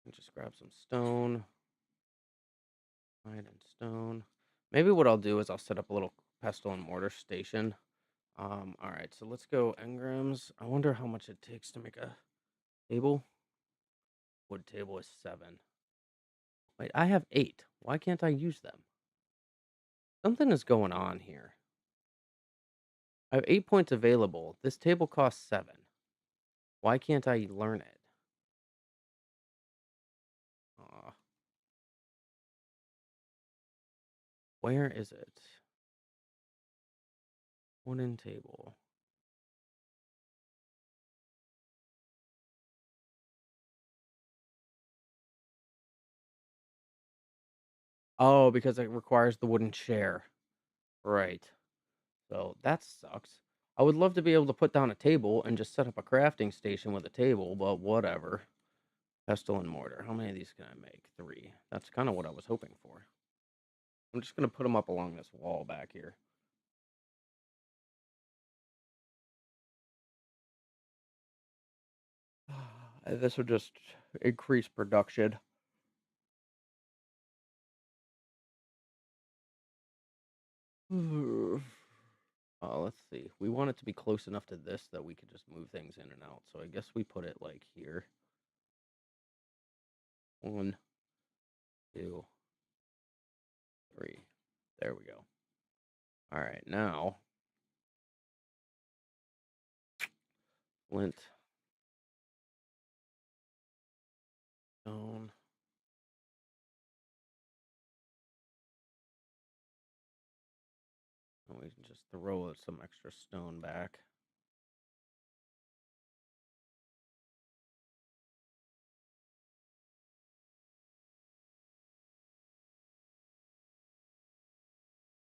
And just grab some stone. Hide and stone. Maybe what I'll do is I'll set up a little pestle and mortar station. All right, so let's go engrams. I wonder how much it takes to make a table. Wood table is 7. Wait, I have 8. Why can't I use them? Something is going on here. I have 8 points available. This table costs 7. Why can't I learn it? Aw, where is it? Wooden table. Oh, because it requires the wooden chair. Right. So that sucks. I would love to be able to put down a table and just set up a crafting station with a table, but whatever. Pestle and mortar. How many of these can I make? 3. That's kind of what I was hoping for. I'm just going to put them up along this wall back here. This would just increase production. Let's see. We want it to be close enough to this that we could just move things in and out. So I guess we put it like here. 1, 2, 3. There we go. All right, now flint, stone. And we can just throw some extra stone back.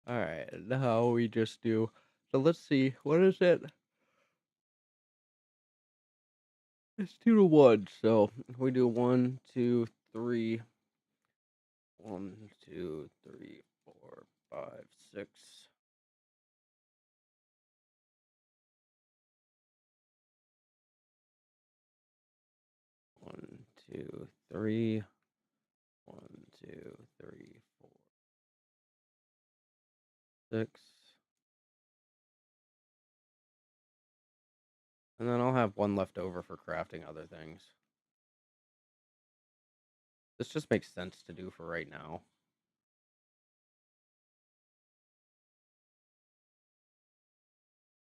All right, now we just do. So let's see. What is it? It's 2 to 1. So we do 1, 2, 3. 1, 2, 3, 4, 5, 6. 1, 2, 3. 1, 2, 3, 4, 6. And then I'll have one left over for crafting other things. This just makes sense to do for right now.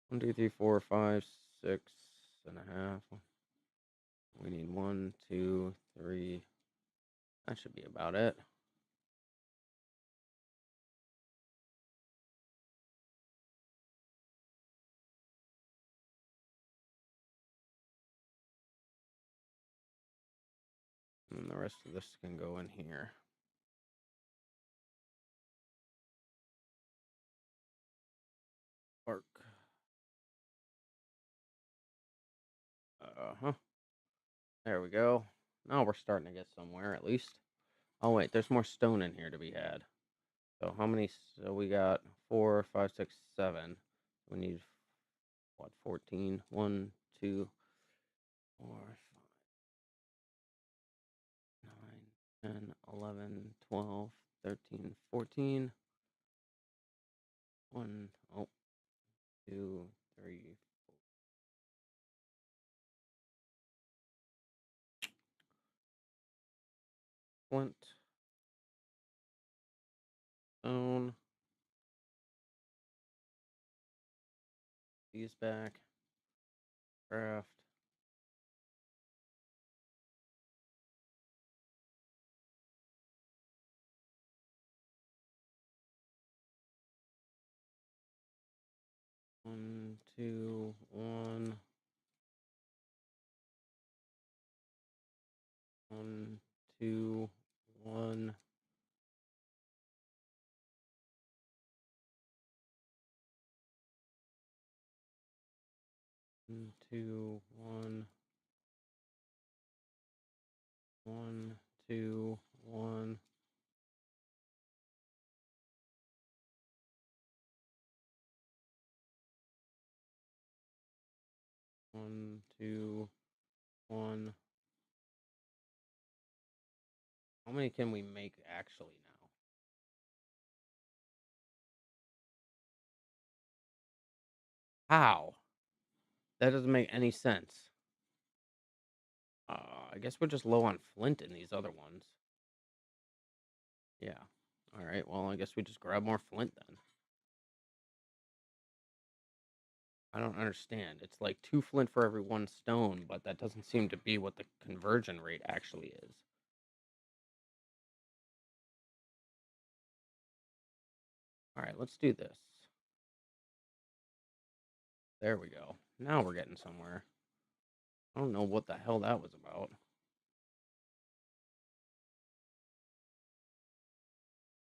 One, two, three, four, five, 6.5. We need 1, 2, 3. That should be about it. And the rest of this can go in here. ARK. Uh-huh. There we go. Now we're starting to get somewhere, at least. Oh, wait, there's more stone in here to be had. So how many? So we got 4, 5, 6, 7. We need, what, 14? 1, 2, 4, 5, 9, 10, 11, 12, 13, 14. 1, oh, 2, 3, flint, stone, these back, craft. One, two, one. 1, 2, 1. 1, 2, 1. 1, 2, 1. 1, 2, 1. How many can we make actually now? How? That doesn't make any sense. I guess we're just low on flint in these other ones. Yeah. All right. Well, I guess we just grab more flint then. I don't understand. It's like 2 flint for every 1 stone, but that doesn't seem to be what the conversion rate actually is. All right, let's do this. There we go. Now we're getting somewhere. I don't know what the hell that was about.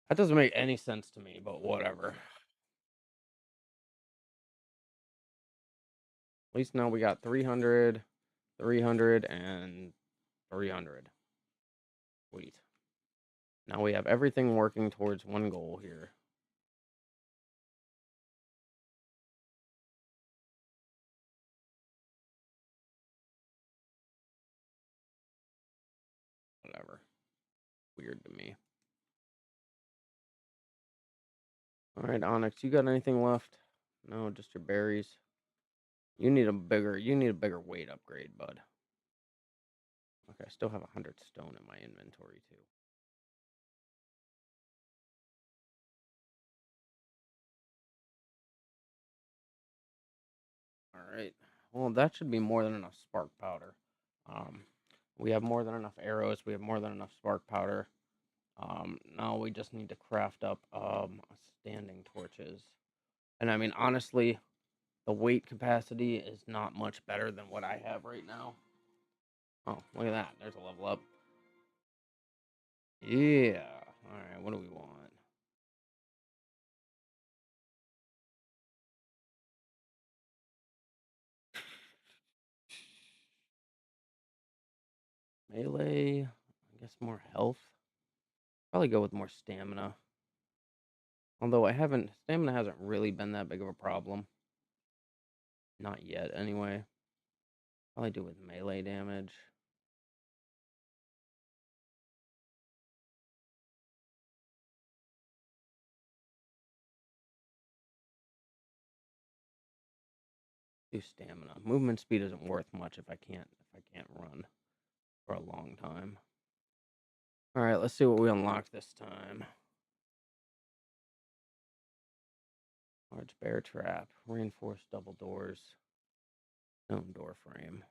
That doesn't make any sense to me, but whatever. At least now we got 300, 300, and 300. Sweet. Now we have everything working towards one goal here. Whatever. Weird to me. All right, Onyx, you got anything left? No, just your berries. You need a bigger weight upgrade, bud. Okay, I still have 100 stone in my inventory too. All right. Well, that should be more than enough spark powder. Um, we have more than enough arrows. We have more than enough spark powder. Now we just need to craft up standing torches. And I mean, honestly, the weight capacity is not much better than what I have right now. Oh, look at that. There's a level up. Yeah. All right. What do we want? Melee. I guess more health. Probably go with more stamina. Although stamina hasn't really been that big of a problem. Not yet, anyway. Probably do with melee damage. Do stamina. Movement speed isn't worth much if I can't run for a long time. All right, let's see what we unlock this time. Large bear trap, reinforced double doors, stone door frame.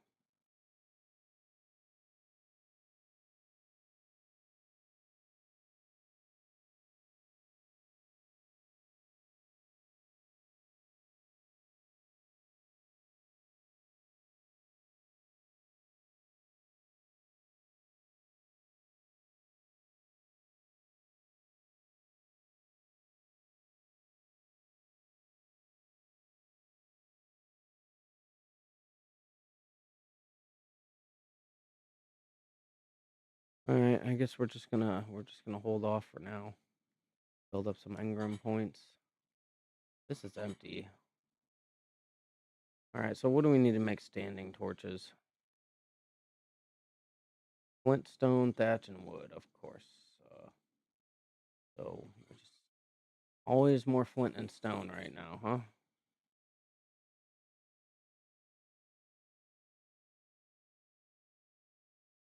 All right, I guess we're just gonna hold off for now. Build up some engram points. This is empty. All right, so what do we need to make standing torches? Flint, stone, thatch, and wood, of course. So just always more flint and stone right now, huh?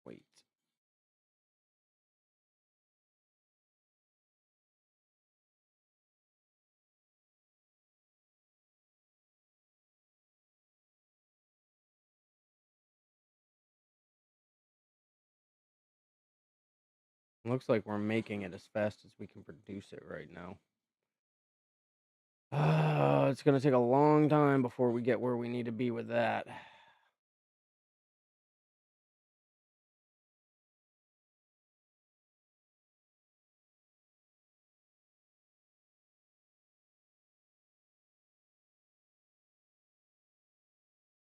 Wait. Looks like we're making it as fast as we can produce it right now. It's gonna take a long time before we get where we need to be with that.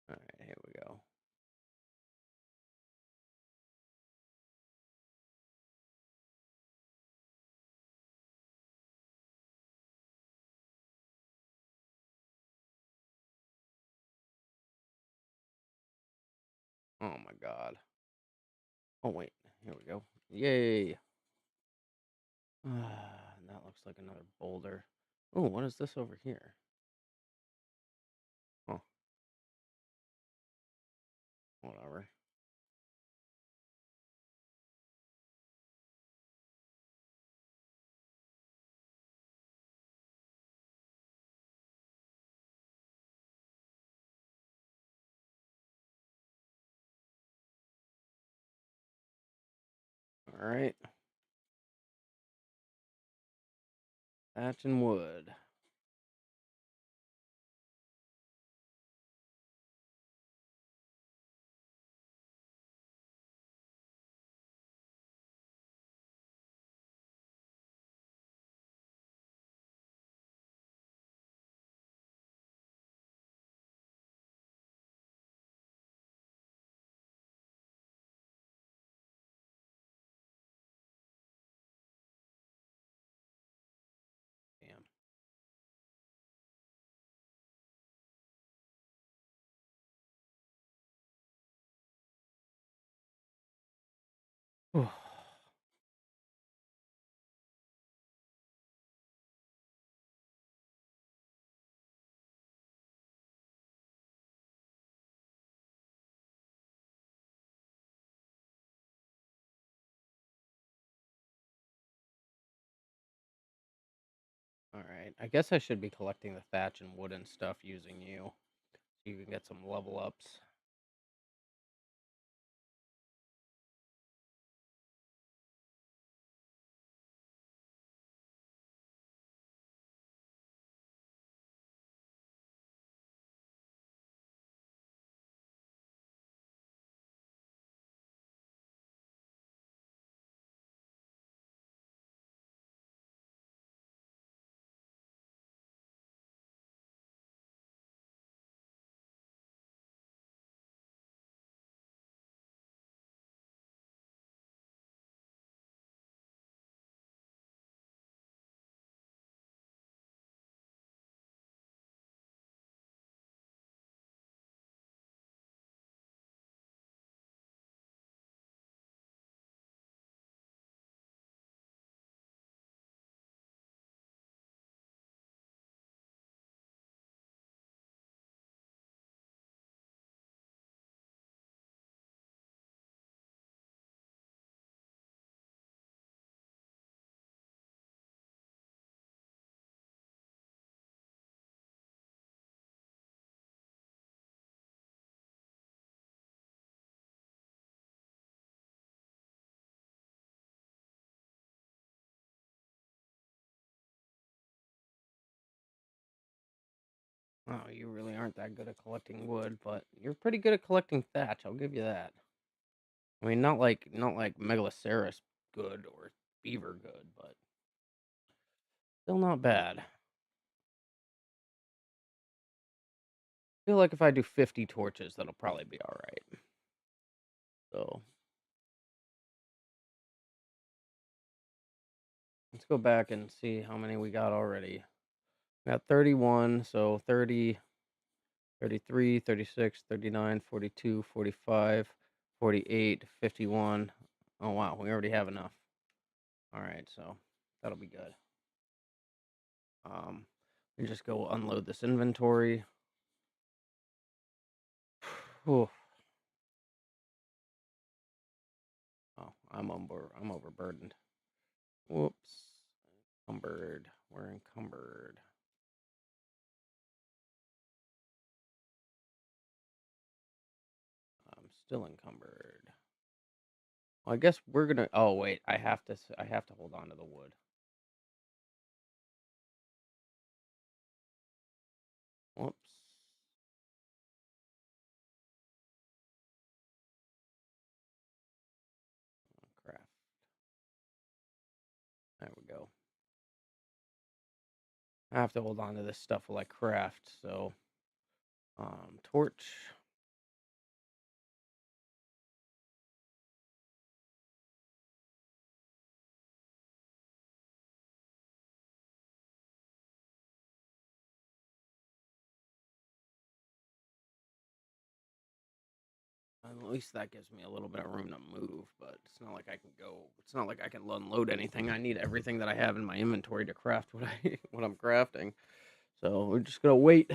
All right, here we go. Oh my god. Oh wait, here we go. Yay! That looks like another boulder. Oh, what is this over here? Oh, whatever. All right, thatch and wood. Damn. All right, I guess I should be collecting the thatch and wood and stuff using you, so you can get some level ups. Oh, you really aren't that good at collecting wood, but you're pretty good at collecting thatch. I'll give you that. I mean, not like Megaloceros good or Beaver good, but still not bad. Feel like if I do 50 torches, that'll probably be all right. So let's go back and see how many we got already. We got 31, so 30, 33, 36, 39, 42, 45, 48, 51. Oh, wow, we already have enough. All right, so that'll be good. We just go unload this inventory. Whew. Oh, I'm overburdened. Whoops. Encumbered. We're encumbered. I'm still encumbered. Well, I guess we're gonna. Oh wait, I have to hold on to the wood. Whoops. Craft. There we go. I have to hold on to this stuff while I craft. So, torch. At least that gives me a little bit of room to move, but it's not like I can go. It's not like I can unload anything. I need everything that I have in my inventory to craft what I what I'm crafting. So we're just gonna wait.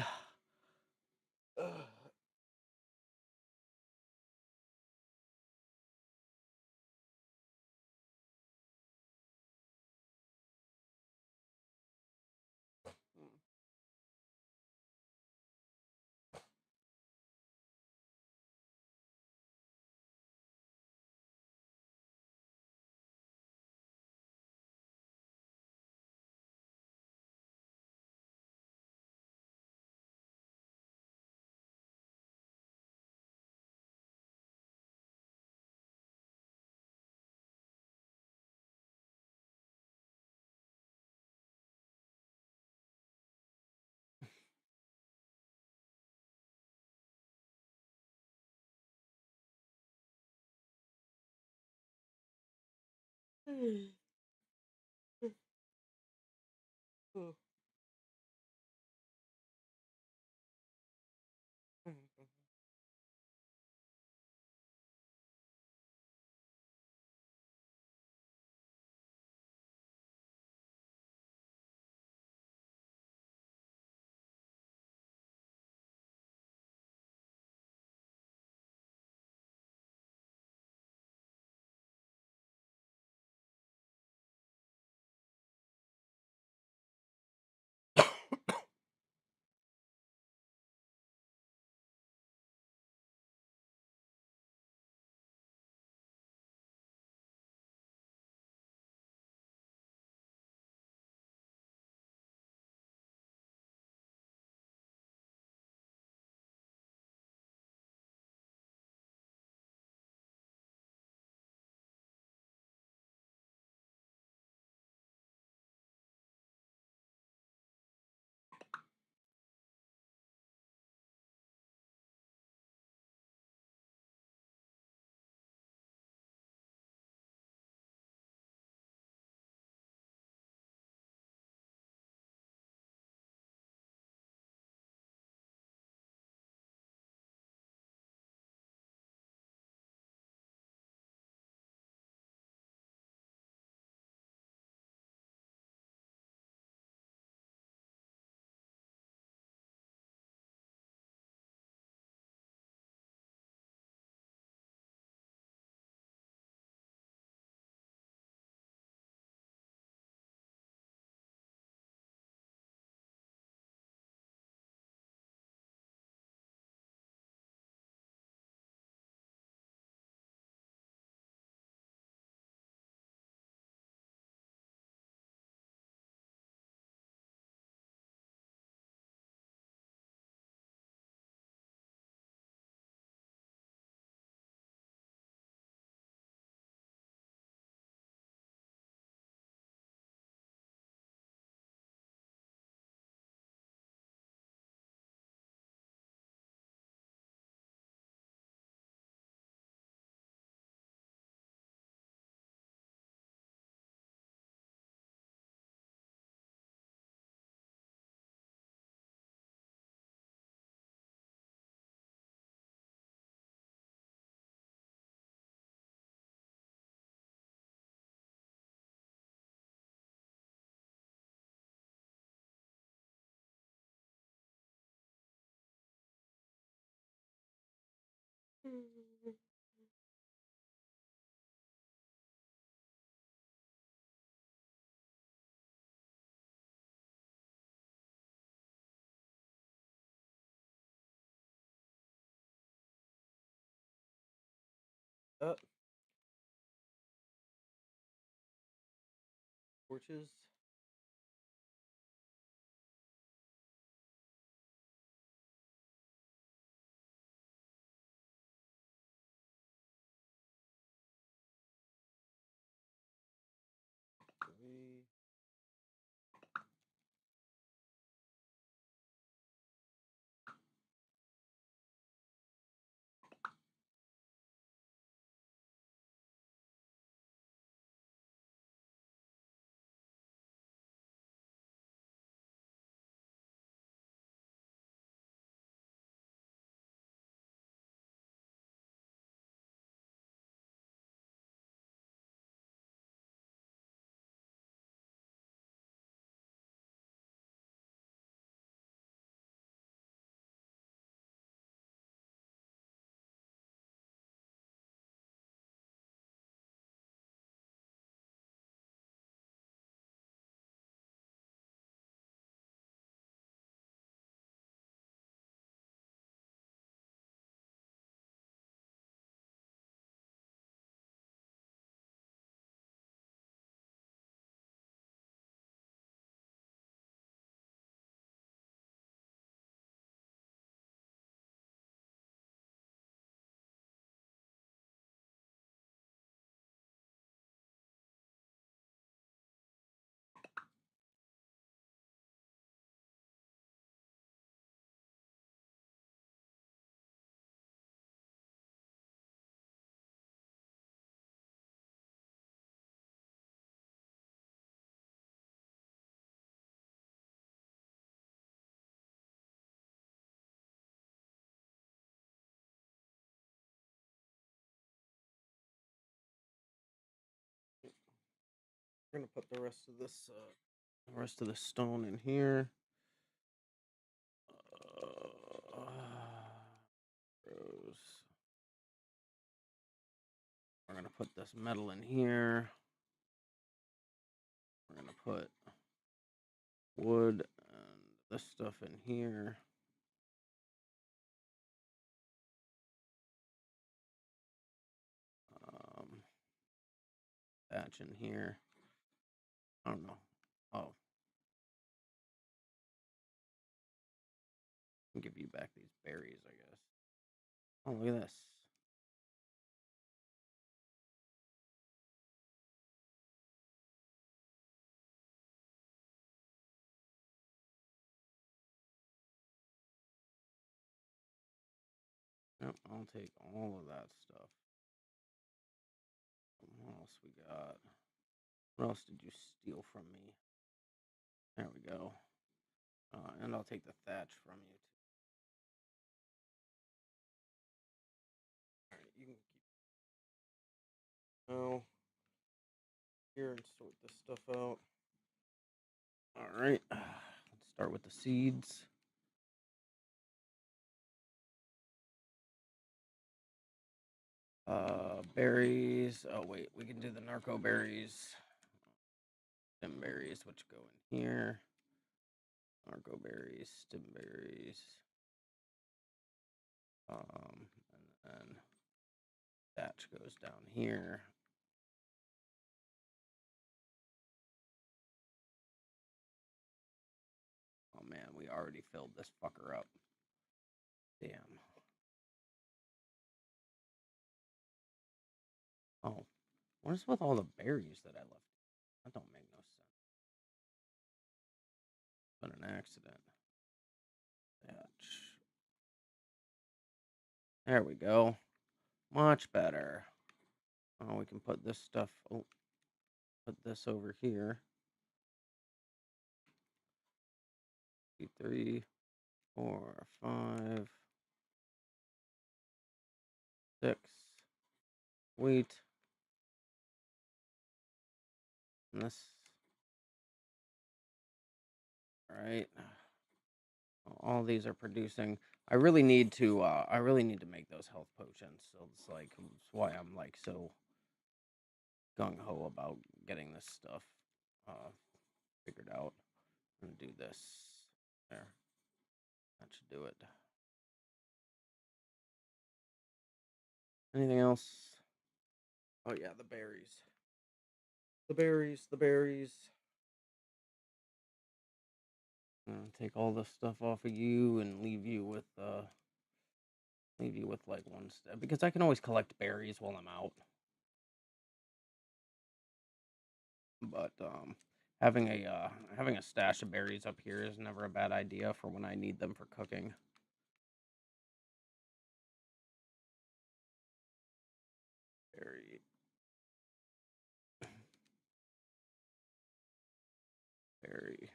Uh, torches. Three. We're gonna put the rest of this, stone in here. Gross. We're gonna put this metal in here. We're gonna put wood and this stuff in here. Thatch in here. I don't know. Oh, I'll give you back these berries, I guess. Oh, look at this. Yep, I'll take all of that stuff. What else we got? What else did you steal from me? There we go. And I'll take the thatch from you too. All right, you can keep. Oh, here and sort this stuff out. All right, let's start with the seeds. Berries. Oh wait, we can do the narco berries. Stem berries, which go in here. Narco berries, stem berries. And then thatch goes down here. Oh man, we already filled this fucker up. Damn. Oh, what is with all the berries that I left? That don't make no sense. But an accident. Thatch. There we go. Much better. Oh, we can put this stuff. Oh, put this over here. 3, 4, 5, 6. Wheat. And this. All right. All these are producing. I really need to make those health potions. So it's why I'm like so gung ho about getting this stuff uh figured out. I'm gonna do this. There. That should do it. Anything else? Oh yeah, the berries. The berries. Take all the stuff off of you and leave you with like one step because I can always collect berries while I'm out. But having a stash of berries up here is never a bad idea for when I need them for cooking. Berry, berry.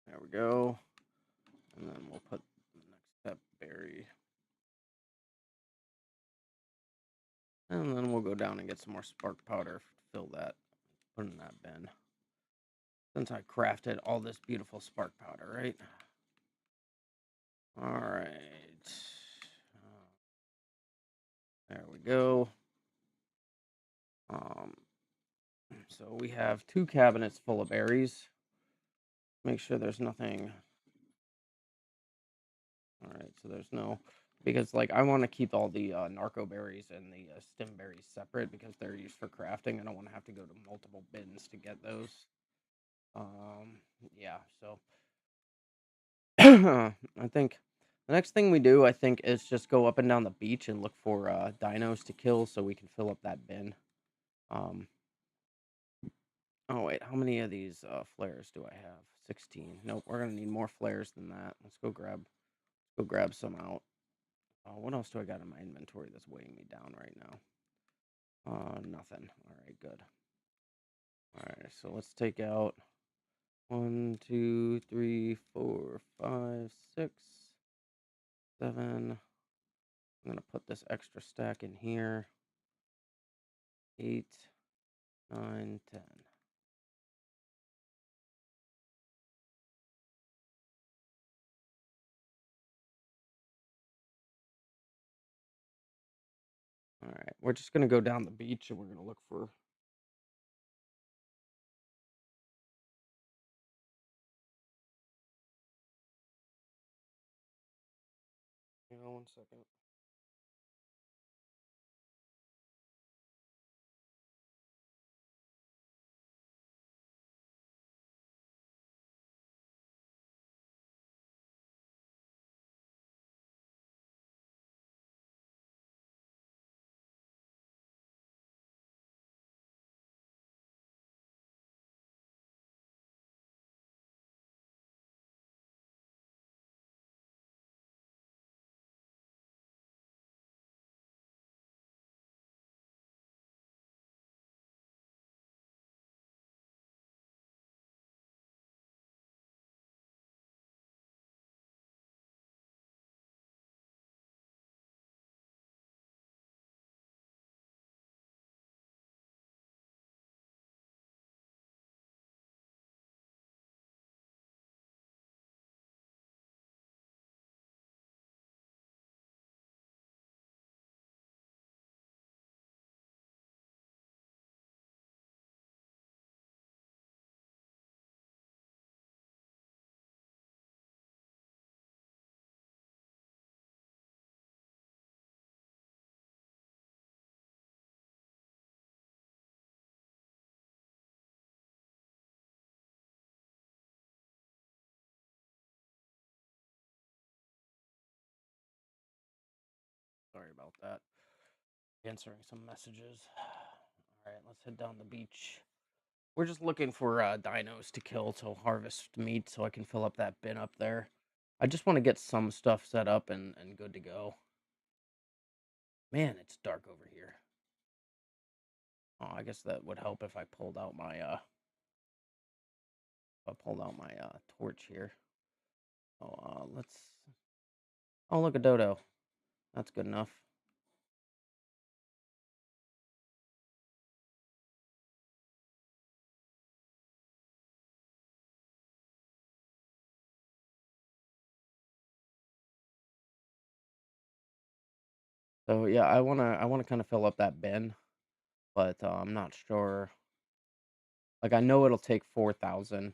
There we go. And then we'll put the next step berry. And then we'll go down and get some more spark powder. Fill that. Put in that bin. Since I crafted all this beautiful spark powder, right? All right. There we go. Um, so we have 2 cabinets full of berries. Make sure there's nothing. All right, so there's no because like I want to keep all the narco berries and the stem berries separate because they're used for crafting. I don't want to have to go to multiple bins to get those. Yeah. So I think the next thing we do, I think, is just go up and down the beach and look for dinos to kill so we can fill up that bin. Um, oh wait, how many of these flares do I have? 16. Nope, we're gonna need more flares than that. Go grab some out. What else do I got in my inventory that's weighing me down right now? Nothing. All right, good. All right, so let's take out 1, 2, 3, 4, 5, 6, 7. I'm gonna put this extra stack in here. 8, 9, 10. All right, we're just gonna go down the beach and we're gonna look for. Hang on 1 second. Sorry about that. Answering some messages. All right, let's head down the beach. We're just looking for dinos to kill to harvest meat so I can fill up that bin up there. I just want to get some stuff set up and good to go. Man, it's dark over here. Oh, I guess that would help if I pulled out my torch here. Oh, let's. Oh, look, a dodo. That's good enough. So yeah, I wanna kind of fill up that bin, but I'm not sure. Like I know it'll take 4,000.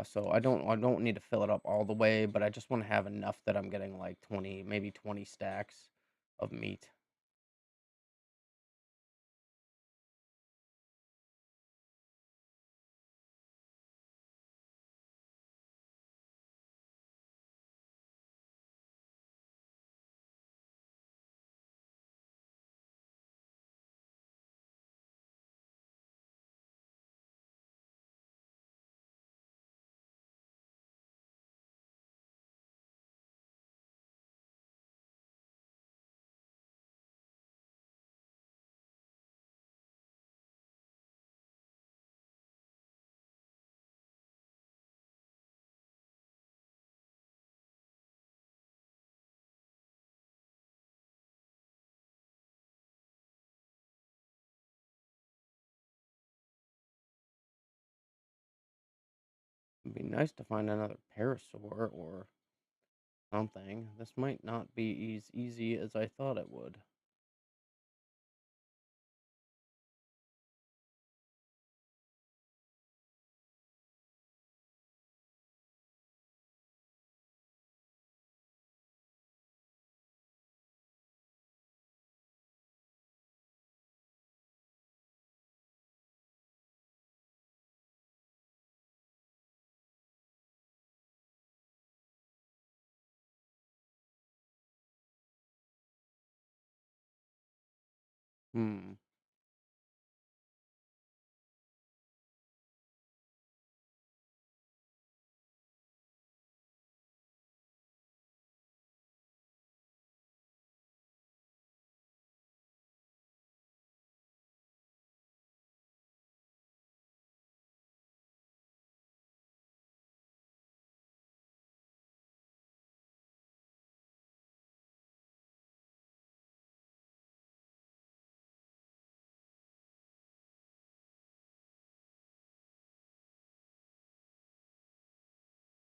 So I don't need to fill it up all the way, but I just want to have enough that I'm getting like 20, maybe 20 stacks of meat. It'd be nice to find another parasaur or something. This might not be as easy as I thought it would. Hmm.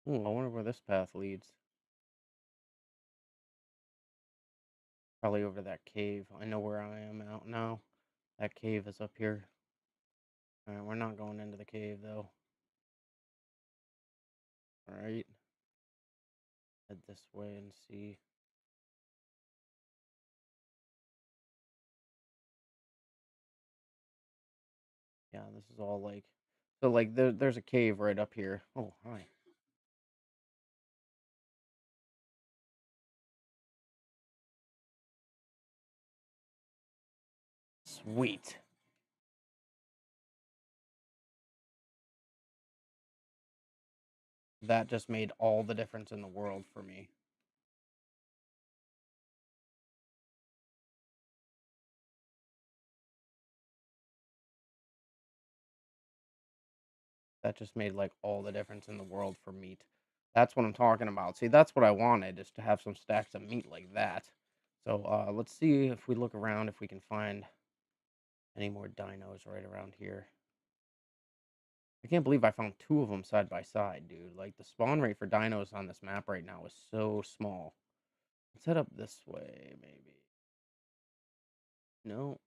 Ooh, I wonder where this path leads. Probably over that cave. I know where I am out now. That cave is up here. Alright, we're not going into the cave though. Alright. Head this way and see. Yeah, this is all like so like there's a cave right up here. Oh, hi. Sweet. That just made all the difference in the world for me. That just made like all the difference in the world for meat. That's what I'm talking about. See, that's what I wanted is to have some stacks of meat like that. So let's see if we look around if we can find any more dinos right around here. I can't believe I found two of them side by side, dude. Like the spawn rate for dinos on this map right now is so small. Let's head up this way, maybe. No.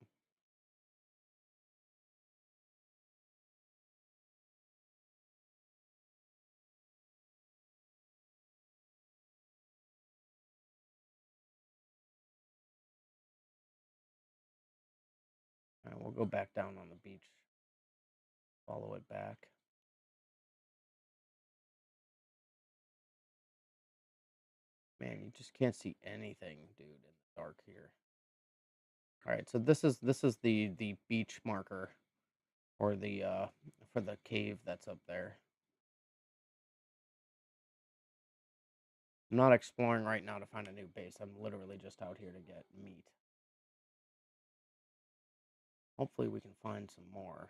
All right, we'll go back down on the beach. Follow it back. Man, you just can't see anything, dude, in the dark here. All right, so this is the beach marker or the for the cave that's up there. I'm not exploring right now to find a new base. I'm literally just out here to get meat. Hopefully we can find some more.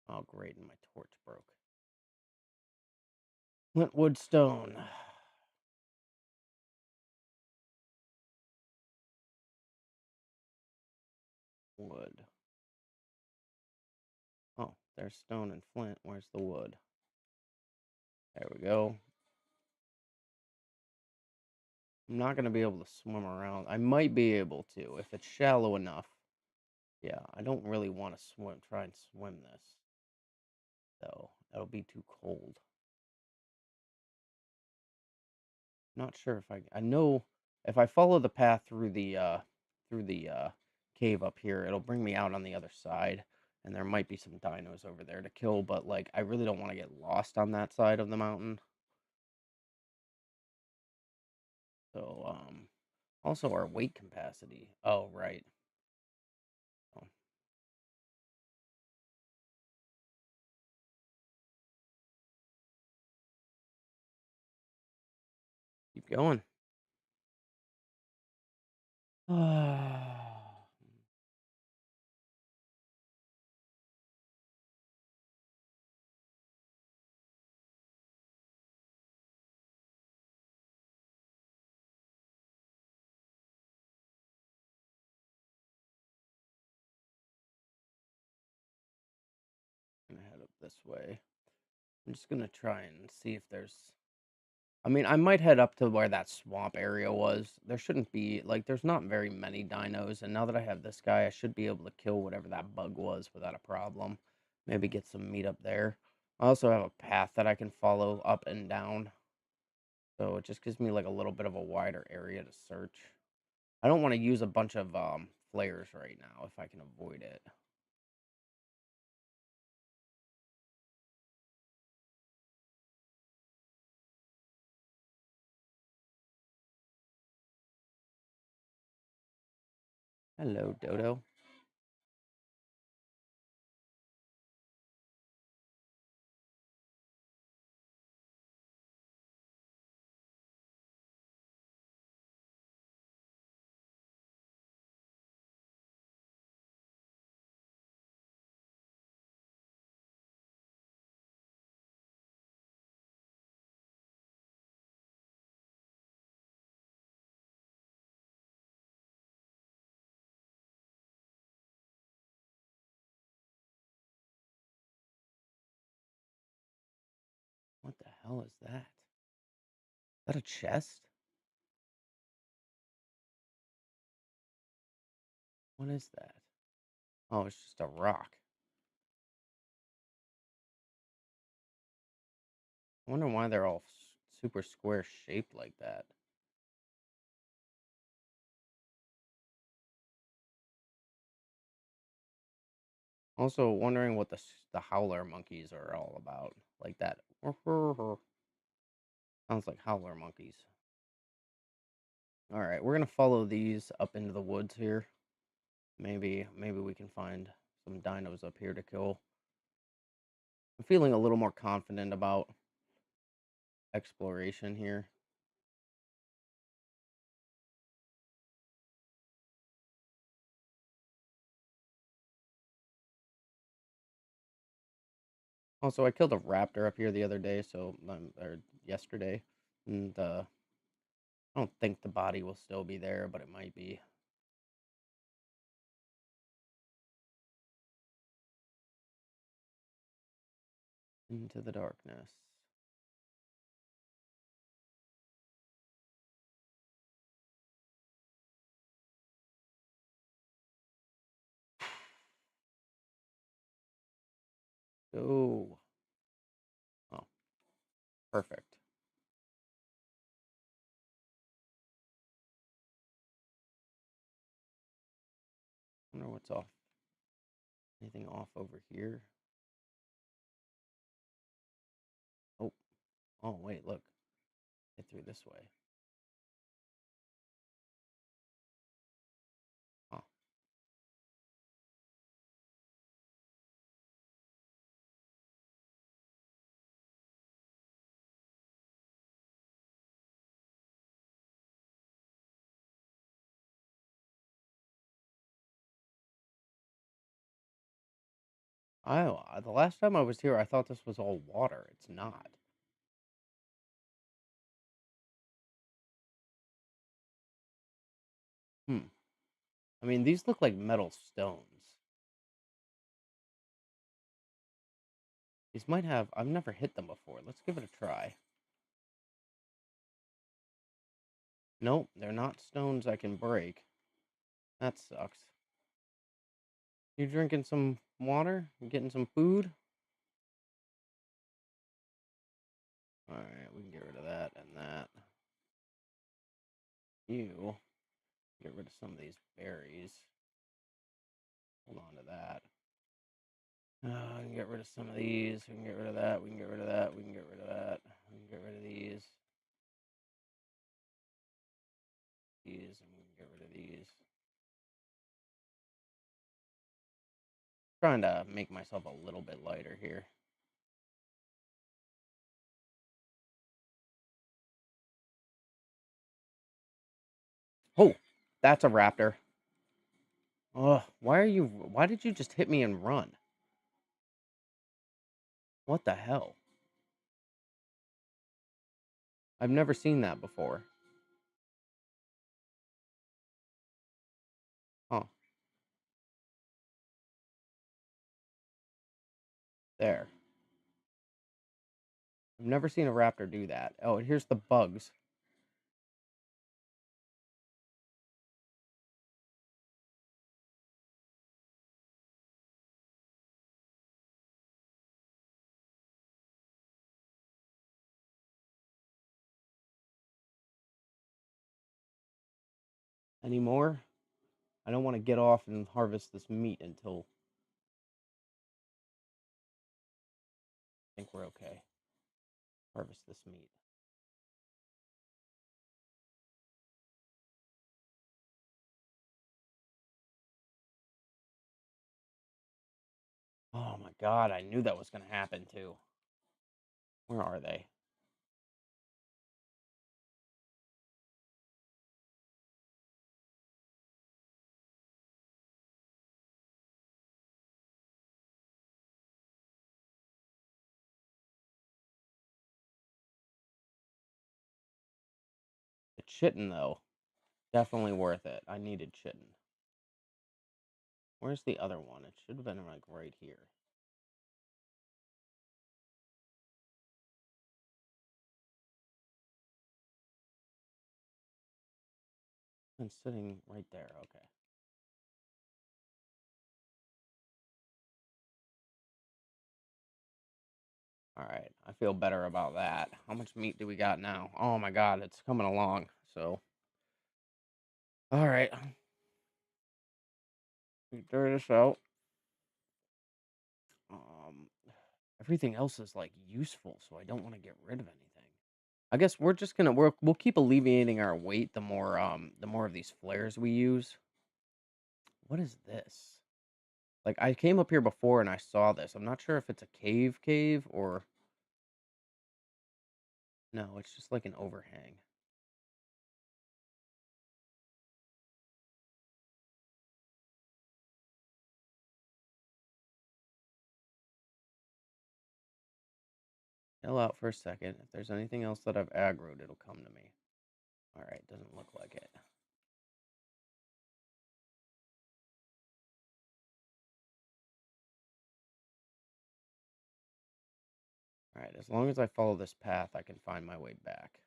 Oh great, and my torch broke. Flint wood stone. Wood. Oh, there's stone and flint. Where's the wood? we go. I'm not gonna be able to swim around. I might be able to if it's shallow enough. Yeah, I don't really want to try and swim this, though. It'll be too cold. Not sure if I know if I follow the path through the cave up here, it'll bring me out on the other side, and there might be some dinos over there to kill, but like I really don't want to get lost on that side of the mountain. So also our weight capacity. Oh, right. Oh, keep going. I'm gonna head up this way. I'm just gonna try and see if there's. I mean, I might head up to where that swamp area was. There shouldn't be like there's not very many dinos, and now that I have this guy, I should be able to kill whatever that bug was without a problem. Maybe get some meat up there. I also have a path that I can follow up and down, so it just gives me like a little bit of a wider area to search. I don't want to use a bunch of flares right now if I can avoid it. Hello, Dodo. What the hell is that? Is that a chest? What is that? Oh, it's just a rock. I wonder why they're all super square shaped like that. Also, wondering what the howler monkeys are all about. Like that. Sounds like howler monkeys. All right, we're gonna follow these up into the woods here. Maybe we can find some dinos up here to kill. I'm feeling a little more confident about exploration here. Also, I killed a raptor up here the other day, or yesterday, and I don't think the body will still be there, but it might be. Into the darkness. Go. Oh, perfect. Wonder what's off. Anything off over here? Oh, oh wait, look. Get through this way. Huh. The last time I was here, I thought this was all water. It's not. Hmm. I mean, these look like metal stones. These might have. I've never hit them before. Let's give it a try. Nope, they're not stones I can break. That sucks. You drinking some water? You getting some food? Alright, we can get rid of that and that. You get rid of some of these berries. Hold on to that. We can get rid of some of these. We can get rid of that. We can get rid of that. We can get rid of that. We can get rid of these. These, and we can get rid of these. Trying to make myself a little bit lighter here. Oh, that's a raptor. Ugh, why did you just hit me and run? What the hell? I've never seen that before. Huh, there. I've never seen a raptor do that. Oh, and here's the bugs. Any more? I don't want to get off and harvest this meat until I think we're okay. Harvest this meat. Oh my god, I knew that was going to happen too. Where are they? The chitin, though. Definitely worth it. I needed chitin. Where's the other one? It should have been like right here. It's sitting right there. Okay. All right. I feel better about that. How much meat do we got now? Oh my god, it's coming along. So, all right. Figure this out. Um, everything else is like useful, so I don't want to get rid of anything. I guess we're just gonna we'll keep alleviating our weight the more of these flares we use. What is this? Like I came up here before and I saw this. I'm not sure if it's a cave or no, it's just like an overhang. Chill out for a second. If there's anything else that I've aggroed, it'll come to me. All right, doesn't look like it. All right, as long as I follow this path, I can find my way back.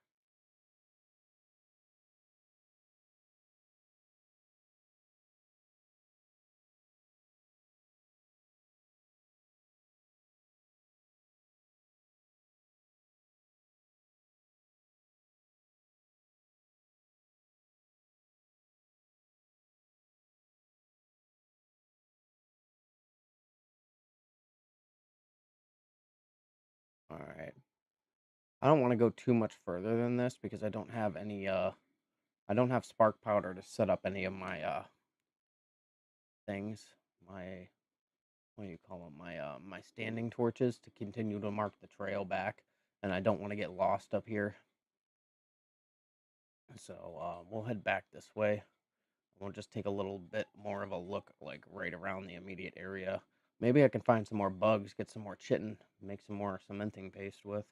All right. I don't want to go too much further than this because I don't have spark powder to set up any of my things. My what do you call them? My standing torches to continue to mark the trail back, and I don't want to get lost up here. So we'll head back this way. We'll just take a little bit more of a look, like right around the immediate area. Maybe I can find some more bugs, get some more chitin, make some more cementing paste with.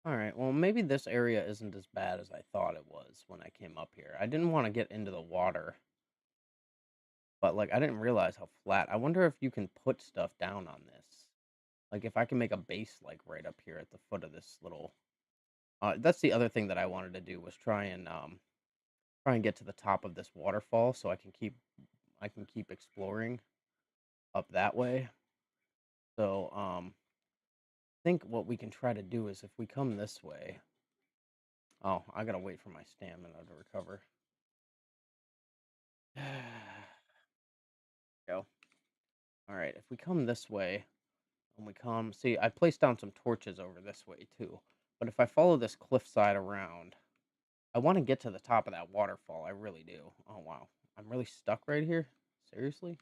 Alright, well, maybe this area isn't as bad as I thought it was when I came up here. I didn't wanna get into the water, but, like, I didn't realize how flat. I wonder if you can put stuff down on this. Like, if I can make a base, like, right up here at the foot of this little that's the other thing that I wanted to do was try and get to the top of this waterfall so I can keep exploring up that way. So, I think what we can try to do is if we come this way. Oh, I gotta wait for my stamina to recover. Go. All right, if we come this way and we come, see, I placed down some torches over this way too. But if I follow this cliffside around, I want to get to the top of that waterfall. I really do. Oh wow, I'm really stuck right here. Seriously?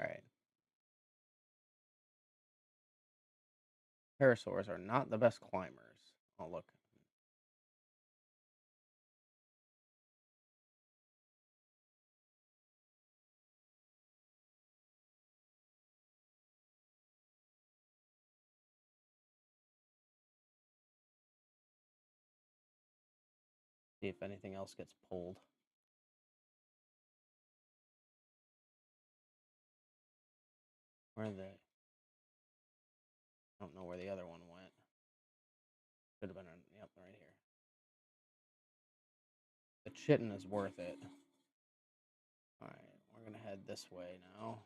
All right. Parasaurs are not the best climbers. Oh look, see if anything else gets pulled. Where are they? I don't know where the other one went. Should have been on. Yep, right here. The chitin is worth it. All right, we're gonna head this way now.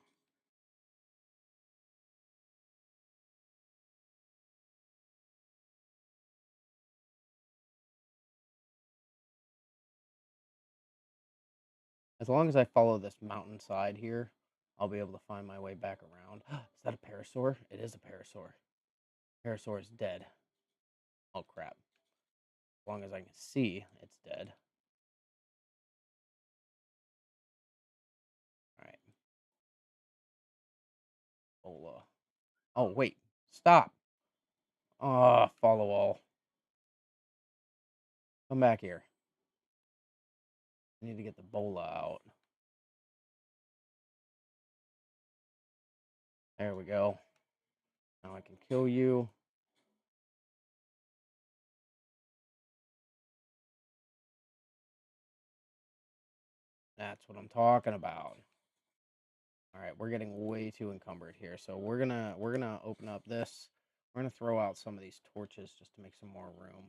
As long as I follow this mountainside here, I'll be able to find my way back around. Is that a parasaur? It is a parasaur. Parasaur is dead. Oh crap. As long as I can see, it's dead. Alright. Bola. Oh, wait. Stop. Ah, follow all. Come back here. I need to get the bola out. There we go. Now I can kill you. That's what I'm talking about. All right, we're getting way too encumbered here. So we're gonna open up this. We're gonna throw out some of these torches just to make some more room.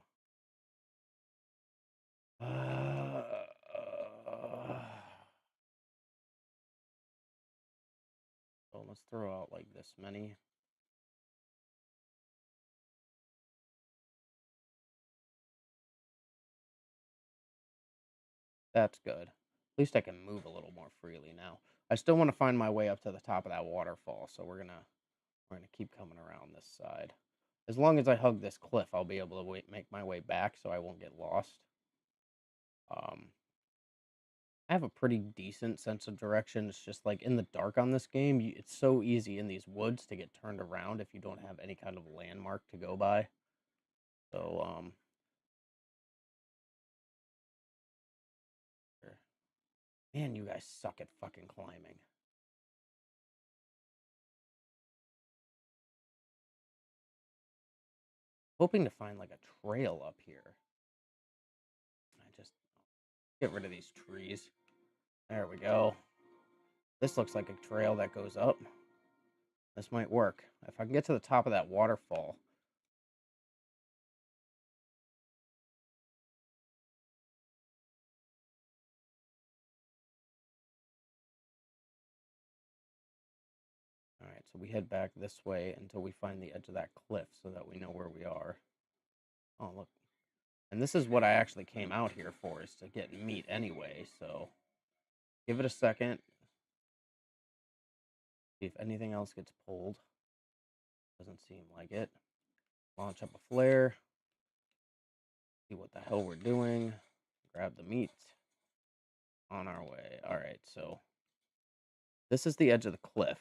So let's throw out like this many. That's good. At least I can move a little more freely now. I still want to find my way up to the top of that waterfall, so we're gonna keep coming around this side. As long as I hug this cliff, I'll be able to make my way back, so I won't get lost. Um, I have a pretty decent sense of direction. It's just like in the dark on this game, it's so easy in these woods to get turned around if you don't have any kind of landmark to go by. So, here. Man, you guys suck at fucking climbing. Hoping to find like a trail up here. I just get rid of these trees. There we go. This looks like a trail that goes up. This might work. If I can get to the top of that waterfall. All right, so we head back this way until we find the edge of that cliff so that we know where we are. Oh, look. And this is what I actually came out here for, is to get meat anyway, so give it a second. See if anything else gets pulled. Doesn't seem like it. Launch up a flare. See what the hell we're doing. Grab the meat. On our way. All right, so this is the edge of the cliff.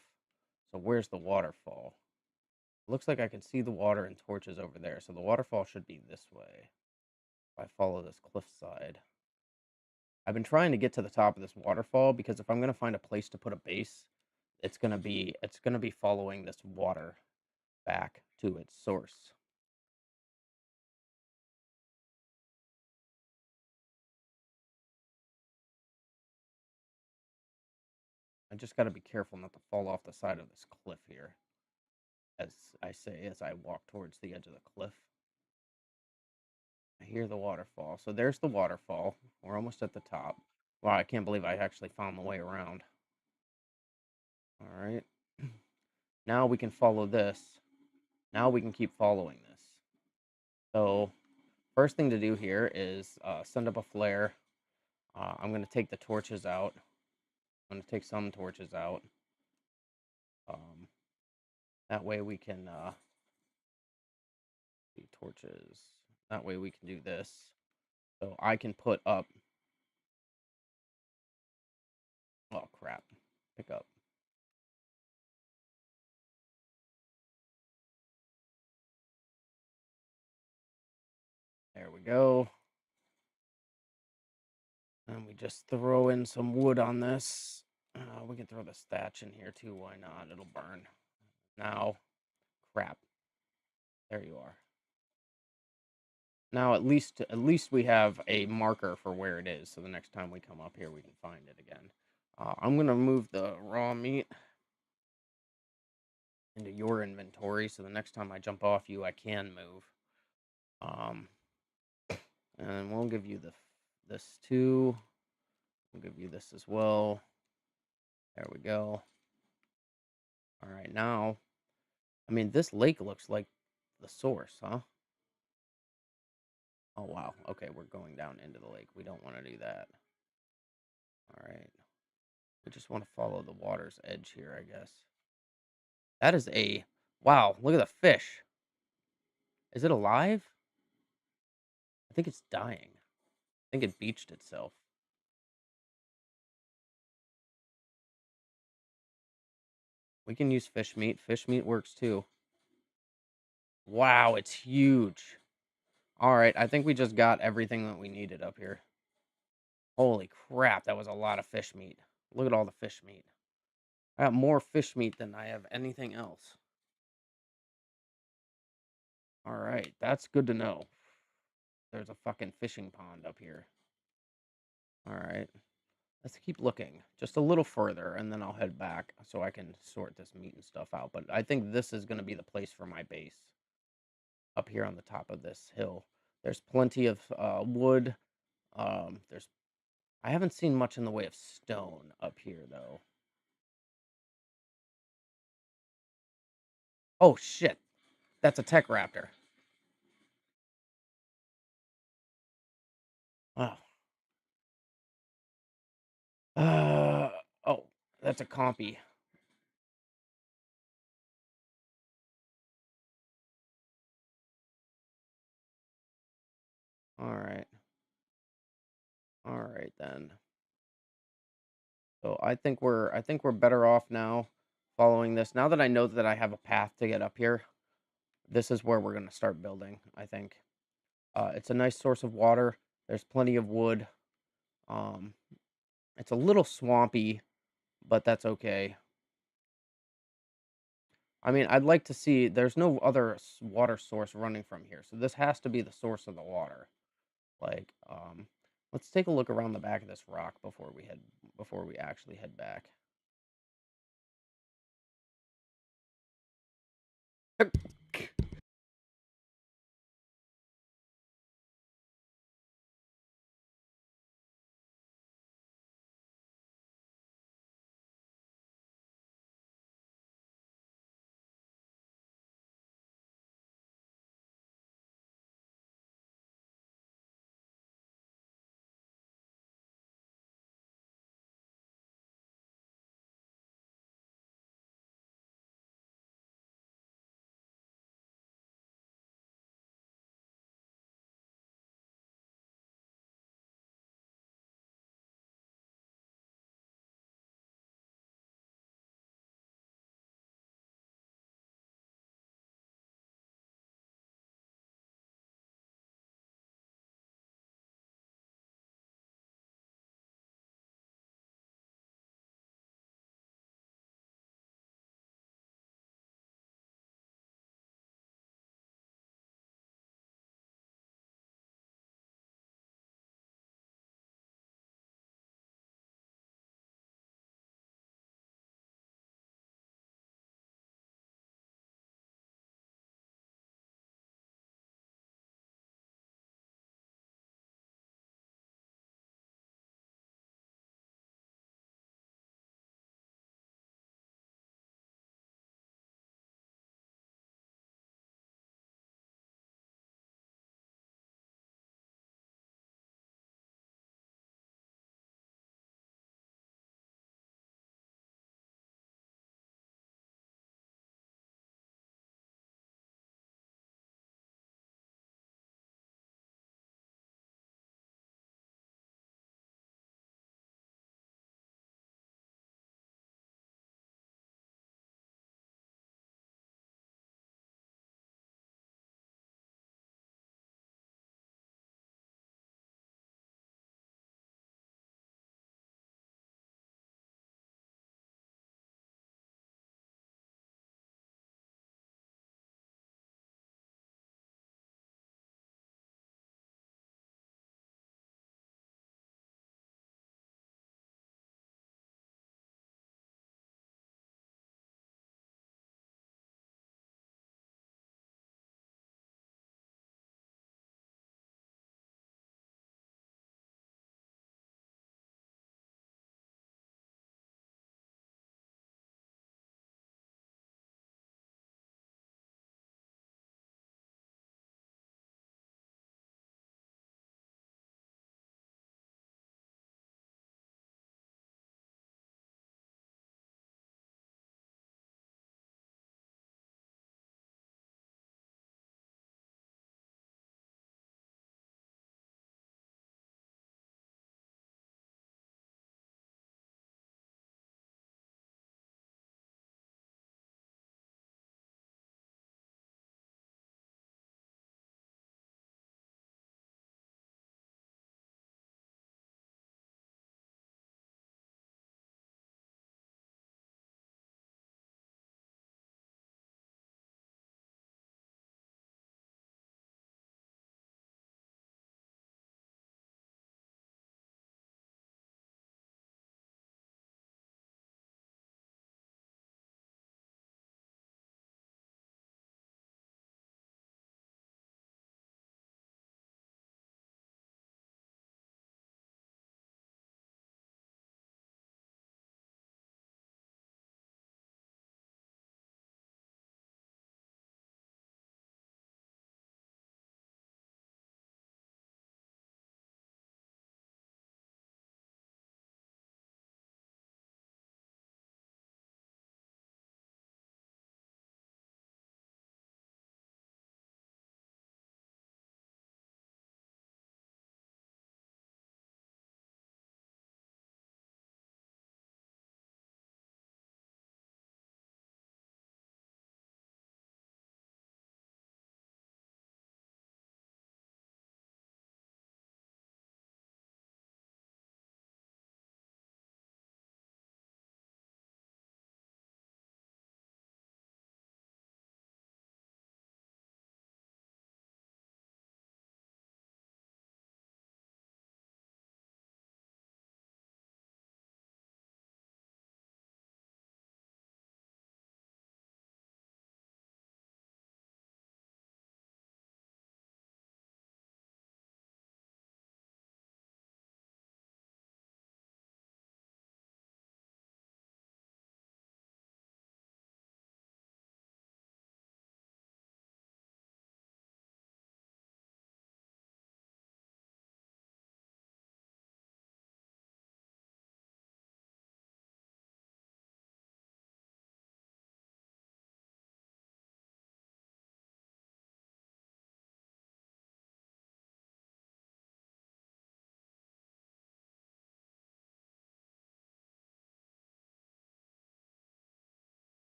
So where's the waterfall? Looks like I can see the water and torches over there. So the waterfall should be this way. If I follow this cliffside. I've been trying to get to the top of this waterfall because if I'm gonna find a place to put a base, it's gonna be following this water back to its source. I just got to be careful not to fall off the side of this cliff here, as I say as I walk towards the edge of the cliff. I hear the waterfall. So there's the waterfall. We're almost at the top. Wow, I can't believe I actually found the way around. All right. Now we can follow this. Now we can keep following this. So first thing to do here is send up a flare. I'm going to take the torches out. I'm going to take some torches out. That way we can torches. That way we can do this. So I can put up. Oh crap! Pick up. There we go. And we just throw in some wood on this. We can throw the thatch in here too. Why not? It'll burn. Now, crap. There you are. Now at least we have a marker for where it is, so the next time we come up here we can find it again. I'm gonna move the raw meat into your inventory, so the next time I jump off you, I can move. And we'll give you this too. We'll give you this as well. There we go. All right, now, I mean, this lake looks like the source, huh? Oh, wow. Okay, we're going down into the lake. We don't want to do that. All right. We just want to follow the water's edge here, I guess. That is a... Wow, look at the fish. Is it alive? I think it's dying. I think it beached itself. We can use fish meat. Fish meat works too. Wow, it's huge. All right, I think we just got everything that we needed up here. Holy crap, that was a lot of fish meat. Look at all the fish meat. I got more fish meat than I have anything else. All right, that's good to know. There's a fucking fishing pond up here. All right, let's keep looking just a little further, and then I'll head back so I can sort this meat and stuff out. But I think this is going to be the place for my base up here on the top of this hill. There's plenty of wood. There's I haven't seen much in the way of stone up here, though. Oh, shit. That's a tech raptor. Oh. Uh, oh, that's a compy. All right. All right, then. So I think we're better off now following this. Now that I know that I have a path to get up here, this is where we're going to start building, I think. It's a nice source of water. There's plenty of wood. Um, it's a little swampy, but that's okay. I mean, I'd like to see there's no other water source running from here. So this has to be the source of the water. Like, let's take a look around the back of this rock before we actually head back.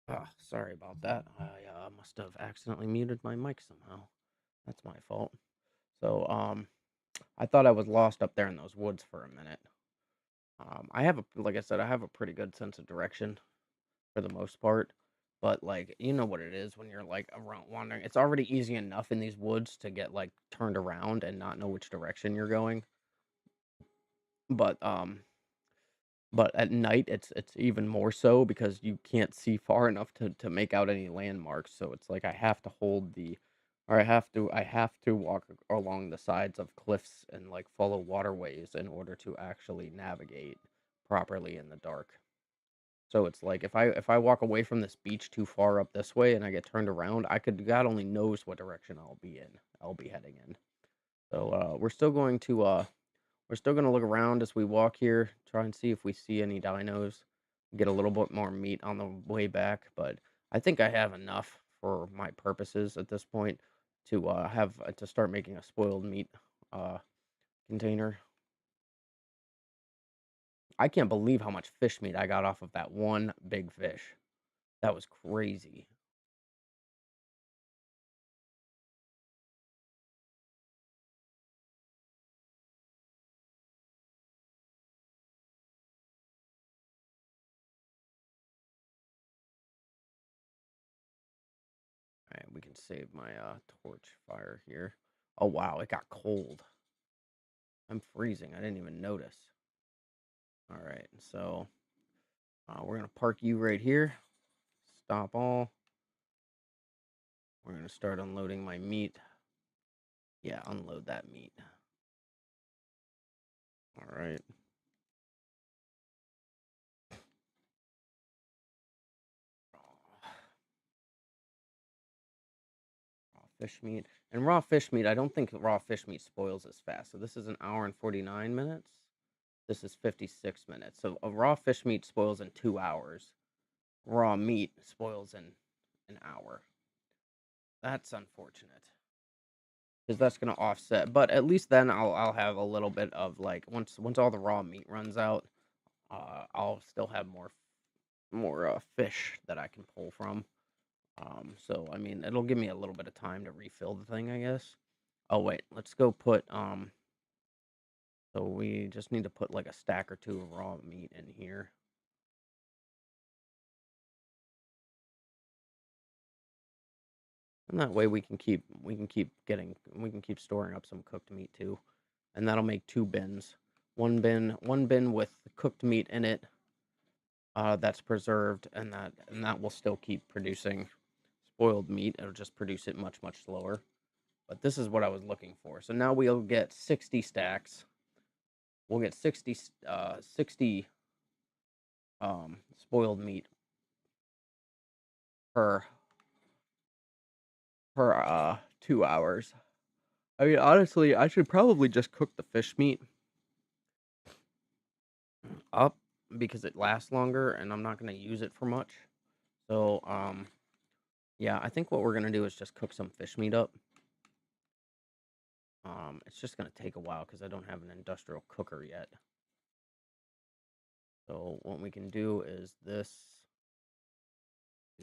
Ah, sorry about that. I must have accidentally muted my mic somehow. That's my fault. So, I thought I was lost up there in those woods for a minute. I have like I said, I have a pretty good sense of direction for the most part. But like, you know what it is when you're like around wandering. It's already easy enough in these woods to get like turned around and not know which direction you're going. But But at night, it's even more so because you can't see far enough to make out any landmarks, so it's like I have to hold the or I have to walk along the sides of cliffs and, like, follow waterways in order to actually navigate properly in the dark. So it's like if I walk away from this beach too far up this way and I get turned around, I could God only knows what direction I'll be heading in. So, we're still gonna look around as we walk here, try and see if we see any dinos, get a little bit more meat on the way back, but I think I have enough for my purposes at this point to start making a spoiled meat uh container. I can't believe how much fish meat I got off of that one big fish. That was crazy. All right, we can save my torch fire here. Oh wow, it got cold. I'm freezing. I didn't even notice. All right, so we're gonna park you right here. Stop all. We're gonna start unloading my meat. Yeah, unload that meat. All right. Raw fish meat. And raw fish meat, I don't think raw fish meat spoils as fast. So this is an hour and 49 minutes. This is 56 minutes. So a raw fish meat spoils in 2 hours. Raw meat spoils in an hour. That's unfortunate. Because that's gonna offset. But at least then I'll have a little bit of like once all the raw meat runs out, I'll still have more fish that I can pull from. So I mean, it'll give me a little bit of time to refill the thing, I guess. Oh wait, let's go put so we just need to put like a stack or two of raw meat in here. And that way we can keep storing up some cooked meat too. And that'll make two bins. One bin with cooked meat in it, that's preserved, and that will still keep producing spoiled meat. It'll just produce it much, much slower. But this is what I was looking for. So now we'll get 60 stacks. We'll get 60 spoiled meat per per 2 hours. I mean, honestly, I should probably just cook the fish meat up because it lasts longer and I'm not gonna use it for much. So, yeah, I think what we're gonna do is just cook some fish meat up. It's just gonna take a while because I don't have an industrial cooker yet. So what we can do is do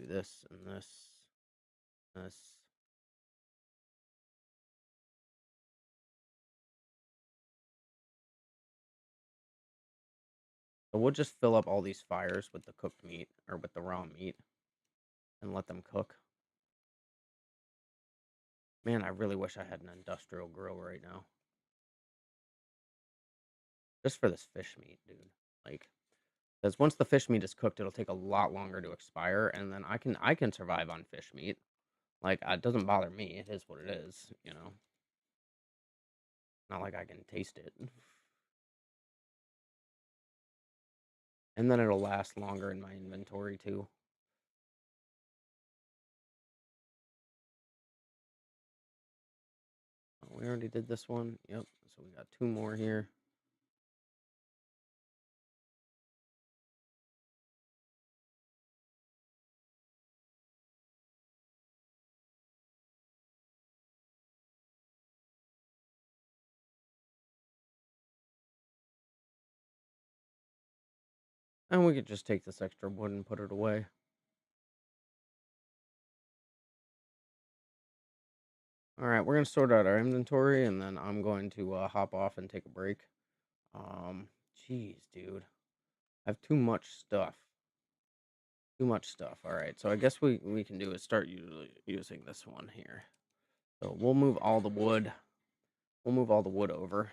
this, and this. So we'll just fill up all these fires with the cooked meat or with the raw meat and let them cook. Man, I really wish I had an industrial grill right now. Just for this fish meat, dude. Like, because once the fish meat is cooked, it'll take a lot longer to expire, and then I can survive on fish meat. Like, it doesn't bother me. It is what it is, you know. Not like I can taste it, and then it'll last longer in my inventory too. Oh, we already did this one. Yep. So we got two more here. And we could just take this extra wood and put it away. All right, we're gonna sort out our inventory, and then I'm going to hop off and take a break. Um, Jeez, dude, I have too much stuff. Too much stuff. All right, so I guess we can do is start using this one here. So we'll move all the wood. We'll move all the wood over.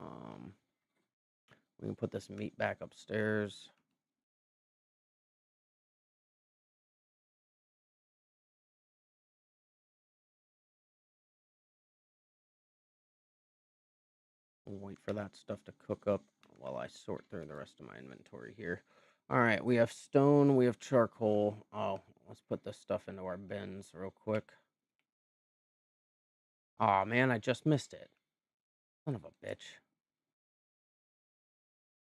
Um, we can put this meat back upstairs. We'll wait for that stuff to cook up while I sort through the rest of my inventory here. All right, we have stone, we have charcoal. Oh, let's put this stuff into our bins real quick. Oh man, I just missed it. Son of a bitch.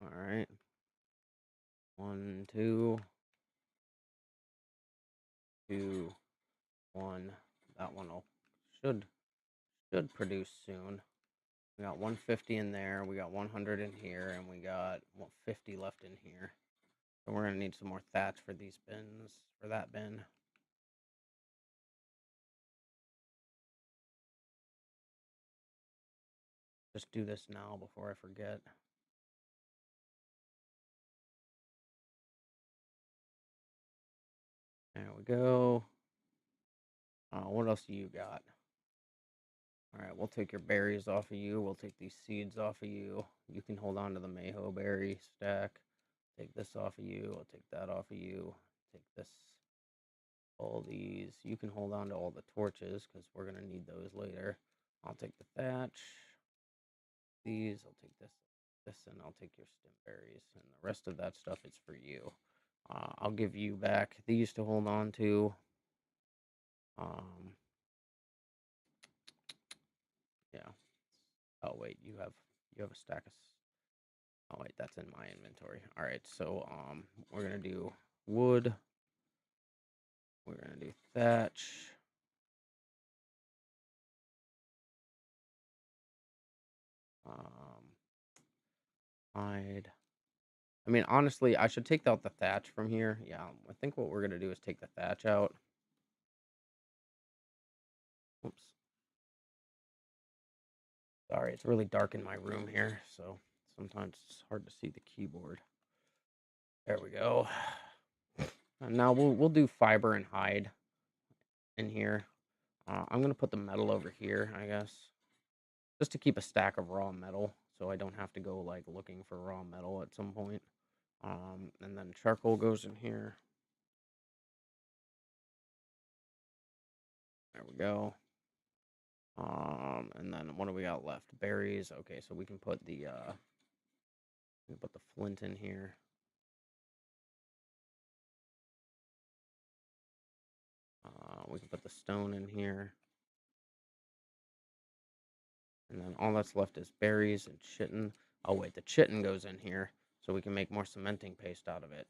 All right. 1, 2, 2, 1. That one will should should produce soon. We got 150 in there, we got 100 in here, and we got 50 left in here. So we're gonna need some more thatch for these bins, for that bin. Just do this now before I forget. There we go. What else do you got? All right, we'll take your berries off of you. We'll take these seeds off of you. You can hold on to the mayho berry stack. Take this off of you. I'll take that off of you. Take this, all these. You can hold on to all the torches because we're going to need those later. I'll take the thatch. These, I'll take this, and I'll take your stem berries. And the rest of that stuff is for you. I'll give you back these to hold on to. Um, yeah. Oh wait, you have a stack of. Oh wait, that's in my inventory. All right, so we're gonna do wood. We're gonna do thatch. Um, hide. I mean, honestly, I should take out the thatch from here. Yeah, I think what we're gonna do is take the thatch out. Oops. Sorry, it's really dark in my room here, so sometimes it's hard to see the keyboard. There we go. And now we'll do fiber and hide in here. I'm gonna put the metal over here, I guess, just to keep a stack of raw metal, so I don't have to go like looking for raw metal at some point. And then charcoal goes in here. There we go. And then what do we got left? Berries. Okay, so we can put the flint in here. We can put the stone in here. And then all that's left is berries and chitin. Oh wait, the chitin goes in here, so we can make more cementing paste out of it.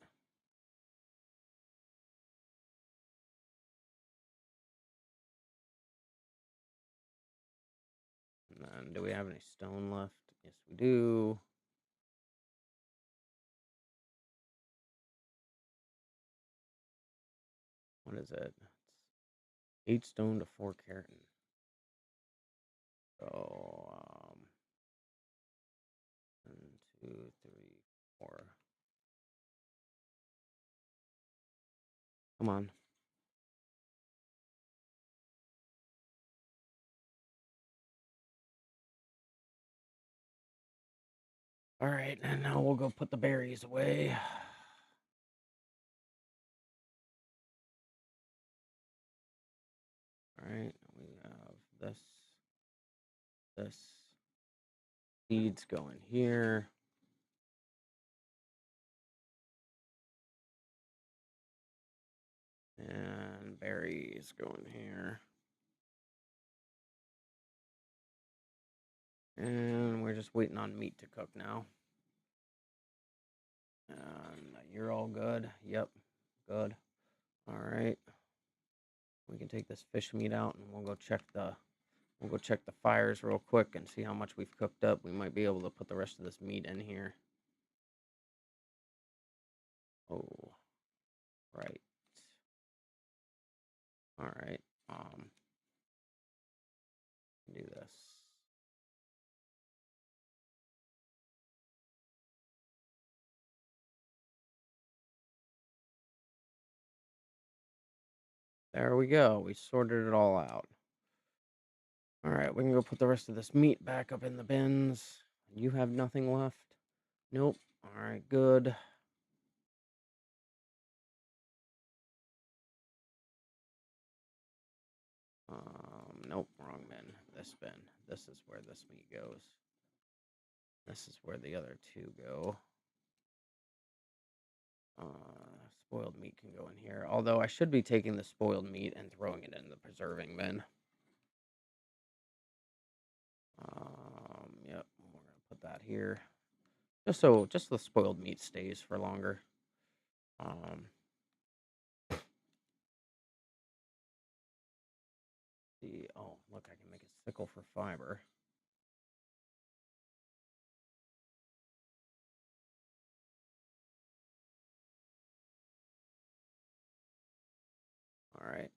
And then, do we have any stone left? Yes, we do. What is it? It's 8 stone to 4 keratin. So, 1, 2, 3, 4. Come on. All right, and now we'll go put the berries away. All right, we have this. Seeds go in here. And berries go in here. And we're just waiting on meat to cook now. And you're all good. Yep, good. All right. We can take this fish meat out and we'll go check the fires real quick and see how much we've cooked up. We might be able to put the rest of this meat in here. Oh, right. All right. Do this. There we go. We sorted it all out. All right, we can go put the rest of this meat back up in the bins. You have nothing left? Nope. All right, good. Nope, wrong bin. This bin. This is where this meat goes. This is where the other two go. Spoiled meat can go in here. Although I should be taking the spoiled meat and throwing it in the preserving bin. Yep, we're gonna put that here. Just the spoiled meat stays for longer. Oh, look, I can make a sickle for fiber. All right.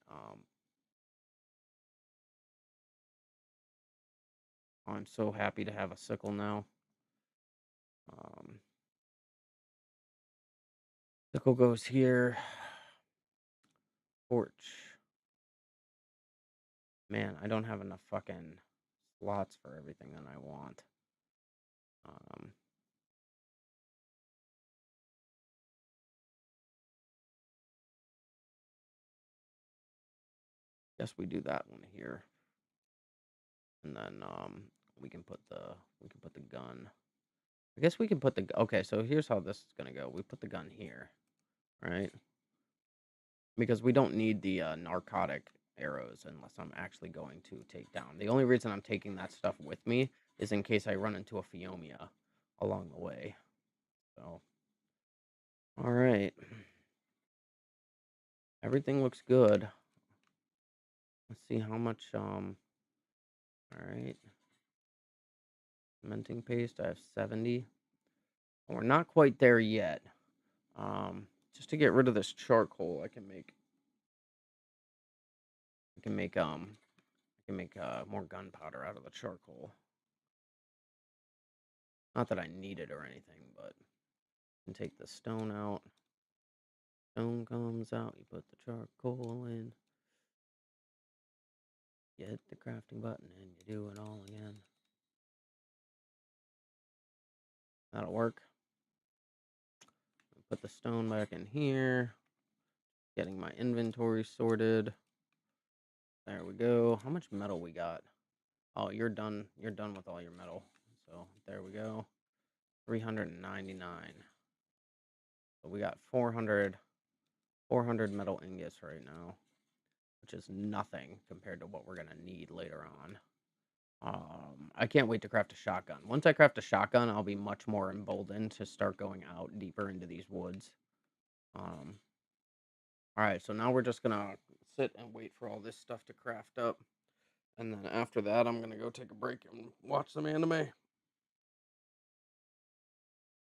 I'm so happy to have a sickle now. Sickle goes here. Torch. Man, I don't have enough fucking slots for everything that I want. Um, guess we do that one here, and then we can put the gun. I guess we can put the okay. So here's how this is gonna go. We put the gun here, right? Because we don't need the narcotic arrows unless I'm actually going to take down. The only reason I'm taking that stuff with me is in case I run into a Phiomia along the way. So, all right. Everything looks good. Let's see how much, all right. Cementing paste, I have 70. We're not quite there yet. Just to get rid of this charcoal, I can make, more gunpowder out of the charcoal. Not that I need it or anything, but I can take the stone out. Stone comes out, you put the charcoal in. You hit the crafting button and you do it all again. That'll work. Put the stone back in here. Getting my inventory sorted. There we go. How much metal we got? Oh, you're done. You're done with all your metal. So there we go. 399. So we got 400 metal ingots right now, which is nothing compared to what we're gonna need later on. I can't wait to craft a shotgun. Once I craft a shotgun, I'll be much more emboldened to start going out deeper into these woods. Um, all right, so now we're just gonna sit and wait for all this stuff to craft up, and then after that, I'm gonna go take a break and watch some anime.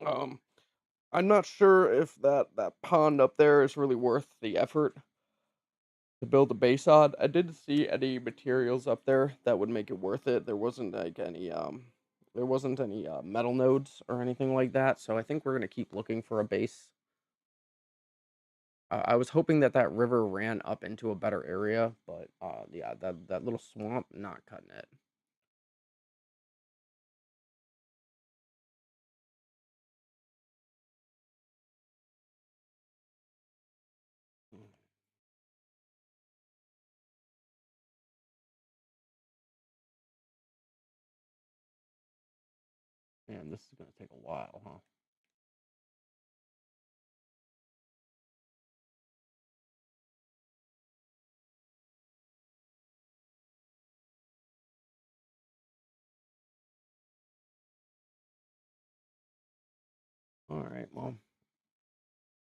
Um, I'm not sure if that pond up there is really worth the effort to build a base on. I didn't see any materials up there that would make it worth it. There wasn't any metal nodes or anything like that. So I think we're gonna keep looking for a base. I was hoping that that river ran up into a better area, but yeah, that little swamp, not cutting it. Mm, man, this is gonna take a while, huh? All right, well,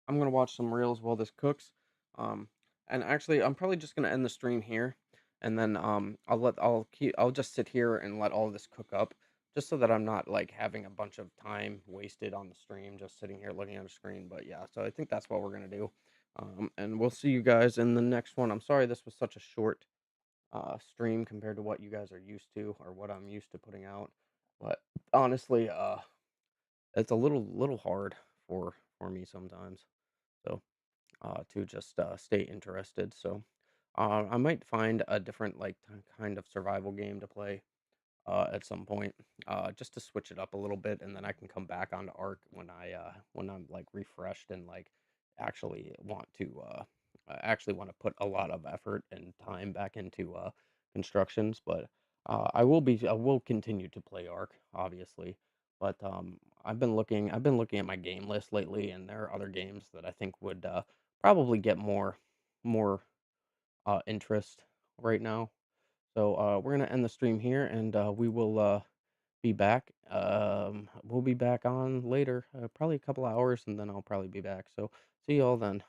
I'm gonna watch some reels while this cooks. Um, and actually, I'm probably just gonna end the stream here, and then I'll just sit here and let all of this cook up. just so that I'm not like having a bunch of time wasted on the stream just sitting here looking at a screen. But yeah, so I think that's what we're gonna do. And we'll see you guys in the next one. I'm sorry this was such a short stream compared to what you guys are used to or what I'm used to putting out. But honestly, it's a little hard for me sometimes. So to just stay interested. So I might find a different like kind of survival game to play at some point, just to switch it up a little bit, and then I can come back onto ARK when I'm like refreshed and like actually want to put a lot of effort and time back into constructions. But I will continue to play ARK, obviously. But I've been looking at my game list lately, and there are other games that I think would probably get more interest right now. So we're gonna end the stream here, and we will be back. We'll be back on later, probably a couple hours, and then I'll probably be back. So see y'all then.